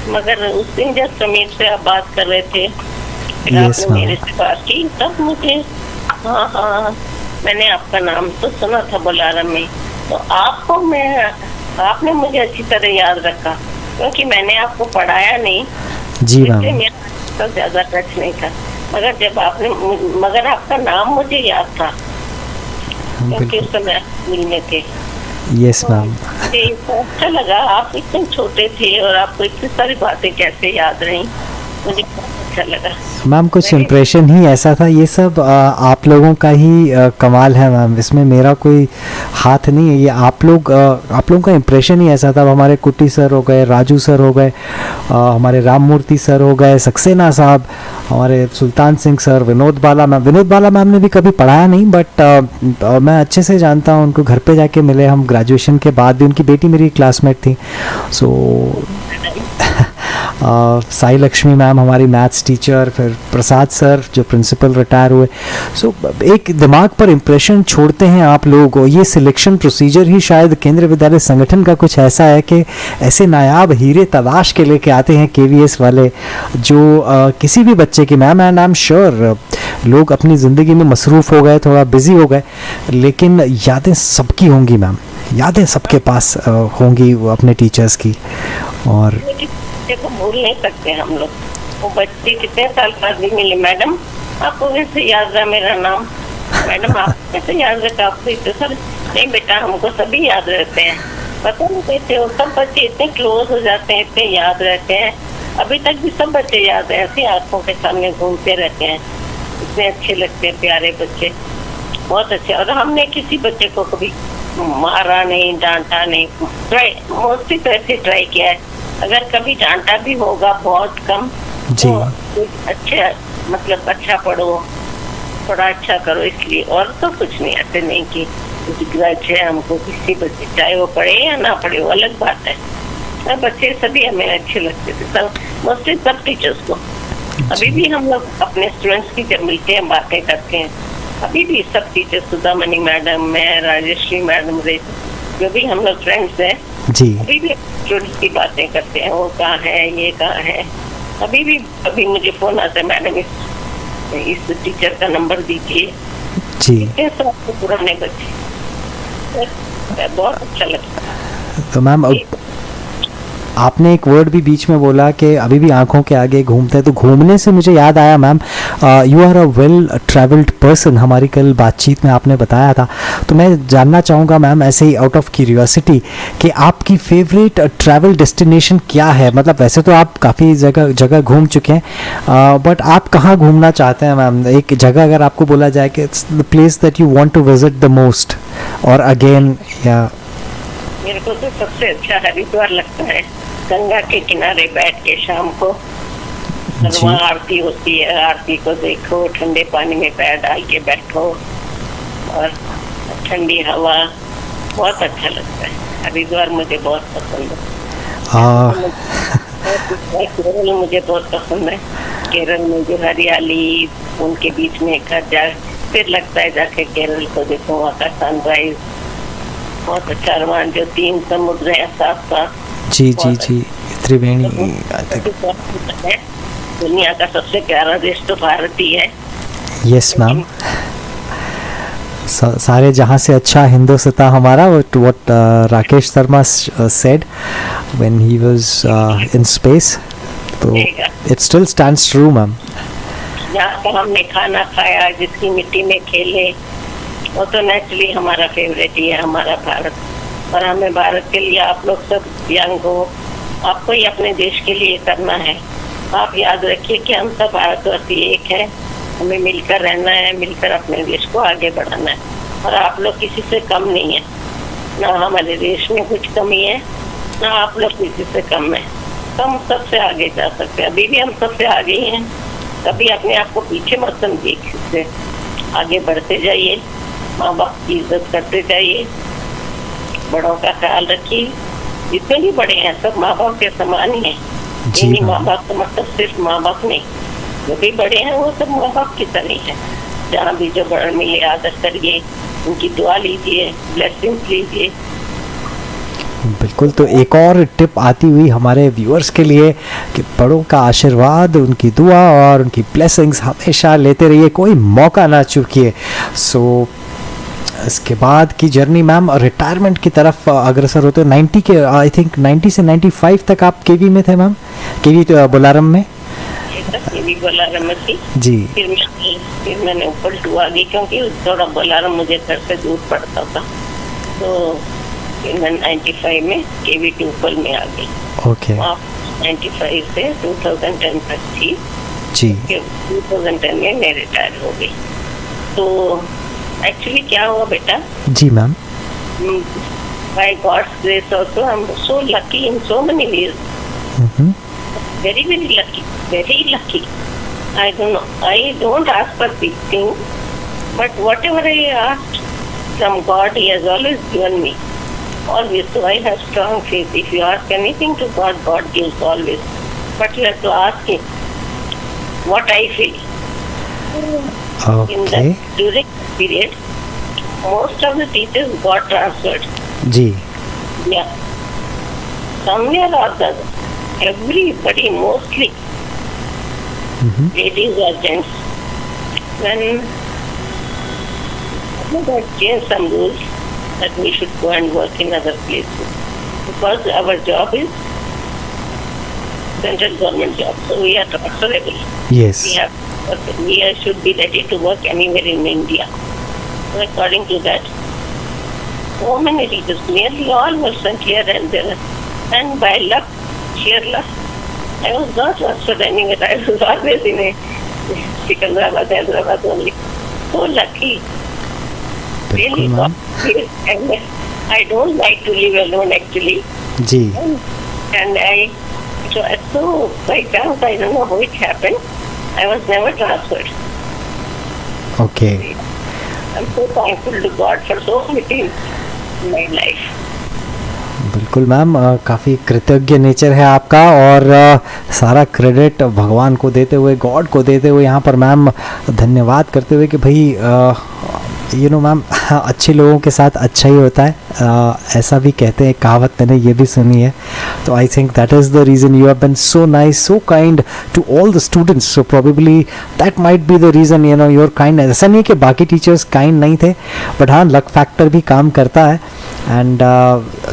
मगर उस दिन जब समीर से आप बात कर रहे थे, फिर आपने मेरे से बात की, तब मुझे हाँ मैंने आपका नाम तो सुना था बोलारम में, तो आपने मुझे अच्छी तरह याद रखा, क्योंकि मैंने आपको पढ़ाया नहीं जी मैम, मेरा तो ज्यादा टच नहीं था, मगर आपका नाम मुझे याद था क्योंकि उस समय स्कूल में थे। Yes ma'am. अच्छा लगा, आप इतने छोटे थे और आपको इतनी सारी बातें कैसे याद रही, मुझे बहुत अच्छा लगा मैम। कुछ इम्प्रेशन ही ऐसा था, ये सब आप लोगों का ही कमाल है मैम, इसमें मेरा कोई हाथ नहीं है, ये आप लोगों का इम्प्रेशन ही ऐसा था। हमारे कुट्टी सर हो गए, राजू सर हो गए, हमारे राम मूर्ति सर हो गए, सक्सेना साहब, हमारे सुल्तान सिंह सर, विनोद बाला मैम ने भी कभी पढ़ाया नहीं, बट मैं अच्छे से जानता हूँ उनको, घर पे जाके मिले हम, ग्रेजुएशन के बाद भी उनकी बेटी मेरी क्लासमेट थी। सो साई लक्ष्मी मैम हमारी मैथ्स टीचर, फिर प्रसाद सर जो प्रिंसिपल रिटायर हुए। सो एक दिमाग पर इम्प्रेशन छोड़ते हैं आप लोग, और ये सिलेक्शन प्रोसीजर ही शायद केंद्रीय विद्यालय संगठन का कुछ ऐसा है कि ऐसे नायाब हीरे तलाश के लेके आते हैं KVS वाले, जो किसी भी बच्चे की, ma'am and I am sure लोग अपनी ज़िंदगी में मसरूफ़ हो गए, थोड़ा बिजी हो गए, लेकिन यादें सबकी होंगी मैम, यादें सबके पास होंगी अपने टीचर्स की, और को भूल नहीं सकते हम लोग। वो बच्चे कितने साल बाद भी मिले, मैडम आपको कैसे याद रहा मेरा नाम, मैडम आपको कैसे याद रखा, आपको इतने सर नहीं बेटा, हमको सभी याद रहते हैं, पता नहीं कैसे वो सब बच्चे इतने क्लोज हो जाते हैं, इतने याद रहते हैं, अभी तक भी सब बच्चे याद है, ऐसी आंखों के सामने घूमते रहते हैं। इतने अच्छे लगते हैं, प्यारे बच्चे, बहुत अच्छे। और हमने किसी बच्चे को कभी मारा नहीं, डांटा नहीं, ट्राई मोस्टली तो ऐसे ट्राई किया है। अगर कभी डांटा भी होगा बहुत कम, जी। तो अच्छे मतलब अच्छा पढ़ो, थोड़ा अच्छा करो, इसलिए। और तो कुछ नहीं, ऐसे नहीं कि कुछ ग्रज है हमको किसी बच्चे, चाहे वो पढ़े या ना पढ़े, वो अलग बात है। सब बच्चे सभी हमें अच्छे लगते थे, सब मोस्टली सब टीचर्स को। अभी भी हम लोग अपने स्टूडेंट्स की जब मिलते हैं, बातें करते हैं, अभी भी सब टीचर्स, सुधामणि मैडम, मैं, राजेश्री मैडम, जो भी हम लोग फ्रेंड्स हैं, जी। अभी भी स्टूडेंट्स की बातें करते हैं, वो कहाँ है, ये कहाँ है। अभी मुझे फोन आता है, मैडम इस टीचर का नंबर दीजिए। जी। सब पुराने बच्चे, बहुत अच्छा लगता है। तो मैम आपने एक वर्ड भी बीच में बोला कि अभी भी आंखों के आगे घूमते हैं, तो घूमने से मुझे याद आया ma'am, you are a well travelled person, हमारी कल बातचीत में आपने बताया था। तो मैं जानना चाहूँगा मैम, ऐसे ही आउट ऑफ क्यूरियोसिटी, कि आपकी फेवरेट ट्रैवल डेस्टिनेशन क्या है? मतलब वैसे तो आप काफ़ी जगह घूम चुके हैं, बट आप कहाँ घूमना चाहते हैं मैम? एक जगह अगर आपको बोला जाए कि it's the place that you want to visit the most और अगेन, या मेरे को तो सबसे अच्छा हरिद्वार लगता है। गंगा के किनारे बैठ के शाम को वहाँ आरती होती है, आरती को देखो, ठंडे पानी में पैर डाल के बैठो और ठंडी हवा, बहुत अच्छा लगता है। हरिद्वार मुझे बहुत पसंद है। केरल मुझे बहुत पसंद है। केरल में जो हरियाली, उनके बीच में घर जा, फिर लगता है जाके केरल को देखो, वहाँ का सनराइज बहुत अच्छा। वहाँ जो 3 समुद्र है साथ साथ, जी जी जी, त्रिवेणी। दुनिया का सबसे प्यारा देश तो भारत ही है। यस मैम, सारे जहाँ से अच्छा हिंदुस्तान हमारा, what Rakesh Sharma said when he was in space, तो it still stands true ma'am. जहाँ का हमने खाना खाया, जिसकी मिट्टी में खेले, वो तो नेचुरली हमारा फेवरेट ही है, हमारा भारत। और हमें भारत के लिए, आप लोग सब यंग हो, आपको ही अपने देश के लिए करना है। आप याद रखिए कि हम सब भारतवासी एक है, हमें मिलकर रहना है, मिलकर अपने देश को आगे बढ़ाना है। और आप लोग किसी से कम नहीं है, ना हमारे देश में कुछ कमी है, ना आप लोग किसी से कम है। हम सबसे आगे जा सकते हैं, अभी भी हम सबसे आगे ही हैं। कभी अपने आप को पीछे मत समझिए, आगे बढ़ते जाइए, माँ बाप की इज्जत करते जाइए, बड़ों का ख्याल रखिए। जितने भी बड़े हैं सब माँ बाप के समान ही हैं। माँ बाप का मतलब सिर्फ माँ बाप नहीं, जो भी बड़े हैं वो सब माँ बाप की तरह है। जहाँ भी जो बड़े मिले आदर करिए, उनकी दुआ लीजिए, ब्लेसिंग्स लीजिए। बिल्कुल। तो एक और टिप आती हुई हमारे व्यूअर्स के लिए कि बड़ों का आशीर्वाद, उनकी दुआ और उनकी ब्लेसिंग्स हमेशा लेते रहिए, कोई मौका ना चूकिए। सो इसके बाद की जर्नी मैम रिटायरमेंट की तरफ अग्रसर होते हो। 90 के आई थिंक 90 से 95 तक आप केवी में थे मैम, केवी तो बोलारम में। केवी बोलारम में थी जी। फिर मैंने ऊपर टू आ गई, क्योंकि थोड़ा बोलारम मुझे घर से दूर पड़ता था, तो फिर मैं 95 में केवी ट्यूपल में आ गई। ओके। 95 से 2010 तक थी जी। 2010 में मैं रिटायर हो गई। तो एक्चुअली क्या हुआ बेटा जी ma'am, by God's grace also I'm so lucky in so many ways. Very lucky. I don't ask for big things, but whatever I asked from God, He has always given me, always. So I have strong faith. If you ask anything to God, God gives always, but you have to ask Him what I feel. Okay. During that period, most of the teachers got transferred. जी। Yeah. Somewhere or the other, everybody, mostly ladies or gents, when they changed some rules that we should go and work in other places, because our job is central government job, so we are transferable. Yes. We should be ready to work anywhere in India. So according to that, so many teachers, nearly all were sent here and there. And by luck, sheer luck, I was not transferred anywhere. I was always in a Sikandrabad, Hyderabad only. So lucky. Really, ma'am. and I don't like to live alone actually. जी And so by chance, I don't know how it happened. I was never transferred. Okay I'm so thankful to God for so many things in my life. बिल्कुल ma'am, काफ़ी कृतज्ञ nature है आपका और सारा credit भगवान को देते हुए, गॉड को देते हुए, यहाँ पर मैम धन्यवाद करते हुए कि भाई यू नो मैम अच्छे लोगों के साथ अच्छा ही होता है, ऐसा भी कहते हैं, कहावत मैंने ये भी सुनी है. तो I think that is the reason you have been so nice, so kind to all the students. So probably that might be the reason, you know, your kind. ऐसा नहीं कि बाकी टीचर्स काइंड नहीं थे, बट हाँ luck factor भी काम करता है. And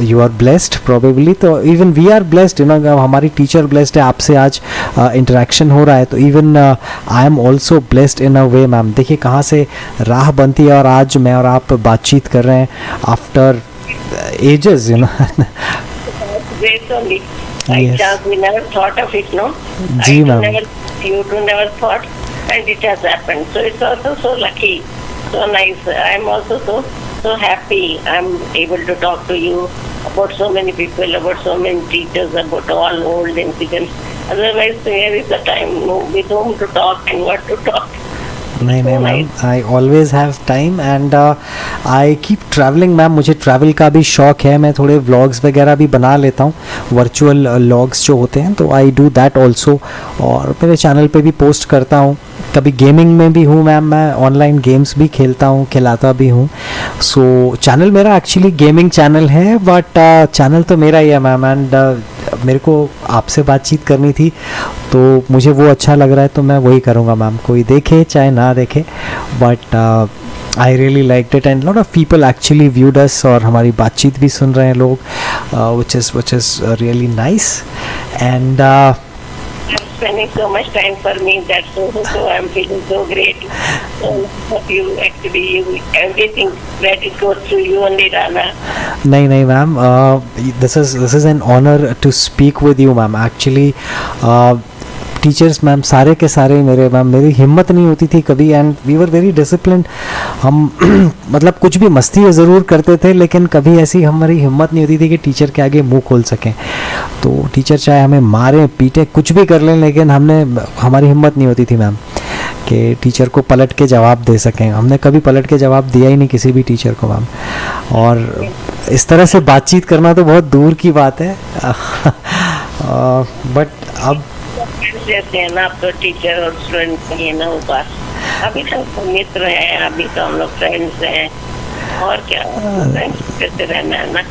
you are blessed probably. तो even we are blessed, you know, हमारी टीचर ब्लेस्ड है, आपसे आज इंटरेक्शन हो रहा है. तो even I am also blessed in a way ma'am. देखिए कहाँ से राह बनती है और आज मैं और आप बातचीत कर रहे हैं after ages, you know. Great only. By Yes. chance, we never thought of it, no? जी, I ma'am. You two never thought, and it has happened. So it's also so lucky, so nice. I'm also so happy. I'm able to talk to you about so many people, about so many teachers, about all old incidents. Otherwise, here is the time with whom to talk and what to talk. नहीं So नहीं ma'am, nice. I always have time and I keep travelling ma'am. मुझे travel का भी शौक है, मैं थोड़े vlogs वगैरह भी बना लेता हूँ, वर्चुअल व्लॉग्स जो होते हैं, तो आई डू दैट ऑल्सो. और मेरे चैनल पे भी पोस्ट करता हूँ. कभी गेमिंग में भी हूँ मैम, मैं ऑनलाइन गेम्स भी खेलता हूँ, खिलाता भी हूँ. सो चैनल मेरा एक्चुअली गेमिंग चैनल है, बट चैनल तो मेरा ही है मैम. एंड मेरे को आपसे बातचीत करनी थी, तो मुझे वो अच्छा लग रहा है, तो मैं वही करूँगा मैम. कोई देखे चाहे ना देखे, but I really like it and lot of people actually viewed us, और हमारी बातचीत भी सुन रहे हैं लोग, which is really nice. And I'm spending so much time for me. That's so I'm feeling so great. So you actually, everything that it goes through you only, Rana. नहीं नहीं ma'am, this is an honour to speak with you ma'am. Actually teachers ma'am सारे के सारे मेरे ma'am, मेरी हिम्मत नहीं होती थी कभी, and we were very disciplined. हम मतलब कुछ भी मस्ती ज़रूर करते थे, लेकिन कभी ऐसी हमारी हिम्मत नहीं होती थी कि टीचर के आगे मुंह खोल सकें. तो टीचर चाहे हमें मारे पीटे कुछ भी कर लें, लेकिन हमारी हिम्मत नहीं होती थी मैम कि टीचर को पलट के जवाब दे सकें. हमने कभी पलट के जवाब दिया ही नहीं किसी भी टीचर को मैम. और इस तरह से बातचीत करना तो बहुत दूर की बात है. बट अब जैसे है ना, अब तो टीचर और स्टूडेंट नहीं है ना ऊपर. अभी तो हम मित्र हैं, अभी तो हम लोग फ्रेंड्स हैं, और क्या फ्रेंड्स करते रहना है ना.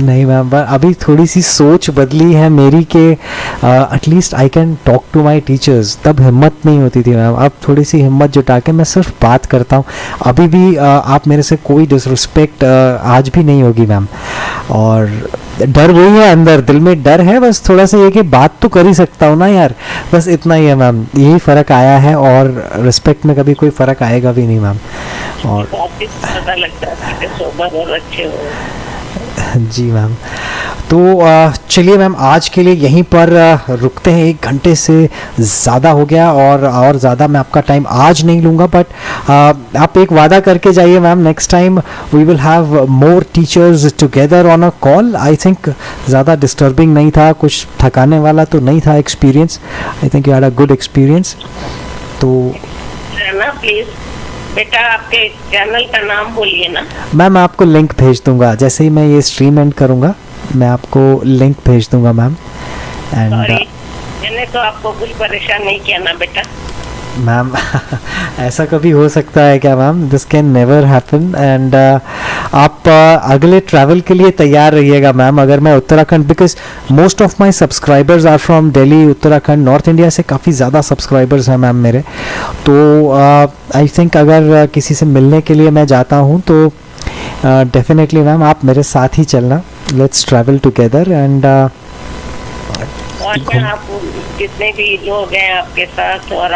नहीं मैम, अभी थोड़ी सी सोच बदली है मेरी कि at least I can talk to my teachers. तब हिम्मत नहीं होती थी मैम, अब थोड़ी सी हिम्मत जुटा के मैं सिर्फ बात करता हूँ. अभी भी आप मेरे से कोई डिसरिस्पेक्ट आज भी नहीं होगी मैम. और डर वही है, अंदर दिल में डर है, बस थोड़ा सा ये कि बात तो कर ही सकता हूँ ना यार, बस इतना ही है मैम. यही फ़र्क आया है, और रिस्पेक्ट में कभी कोई फ़र्क आएगा भी नहीं मैम. और पता लगता है कि सोबर और अच्छे हो. जी मैम. तो चलिए मैम, आज के लिए यहीं पर रुकते हैं. 1 घंटे से ज़्यादा हो गया, और ज़्यादा मैं आपका टाइम आज नहीं लूँगा, बट आप एक वादा करके जाइए ma'am, next time we will have more teachers together on a call. I think ज़्यादा डिस्टर्बिंग नहीं था, कुछ थकाने वाला तो नहीं था experience. I think you had a good experience. तो ना प्लीज बेटा, आपके चैनल का नाम बोलिए ना. मैम आपको लिंक भेज दूंगा, जैसे ही मैं ये स्ट्रीम एंड करूँगा मैं आपको लिंक भेज दूंगा मैम. एंड मैंने तो आपको कुछ परेशान नहीं किया ना बेटा. मैम ऐसा कभी हो सकता है क्या ma'am? This can never happen. And आप अगले ट्रैवल के लिए तैयार रहिएगा मैम. अगर मैं Uttarakhand, because most of my subscribers are from Delhi, Uttarakhand, north India से काफ़ी ज़्यादा सब्सक्राइबर्स हैं मैम मेरे. तो आई थिंक अगर किसी से मिलने के लिए मैं जाता हूँ तो डेफिनेटली मैम आप मेरे साथ ही चलना. Let's travel together. एंड और आप जितने भी लोग हैं आपके साथ, और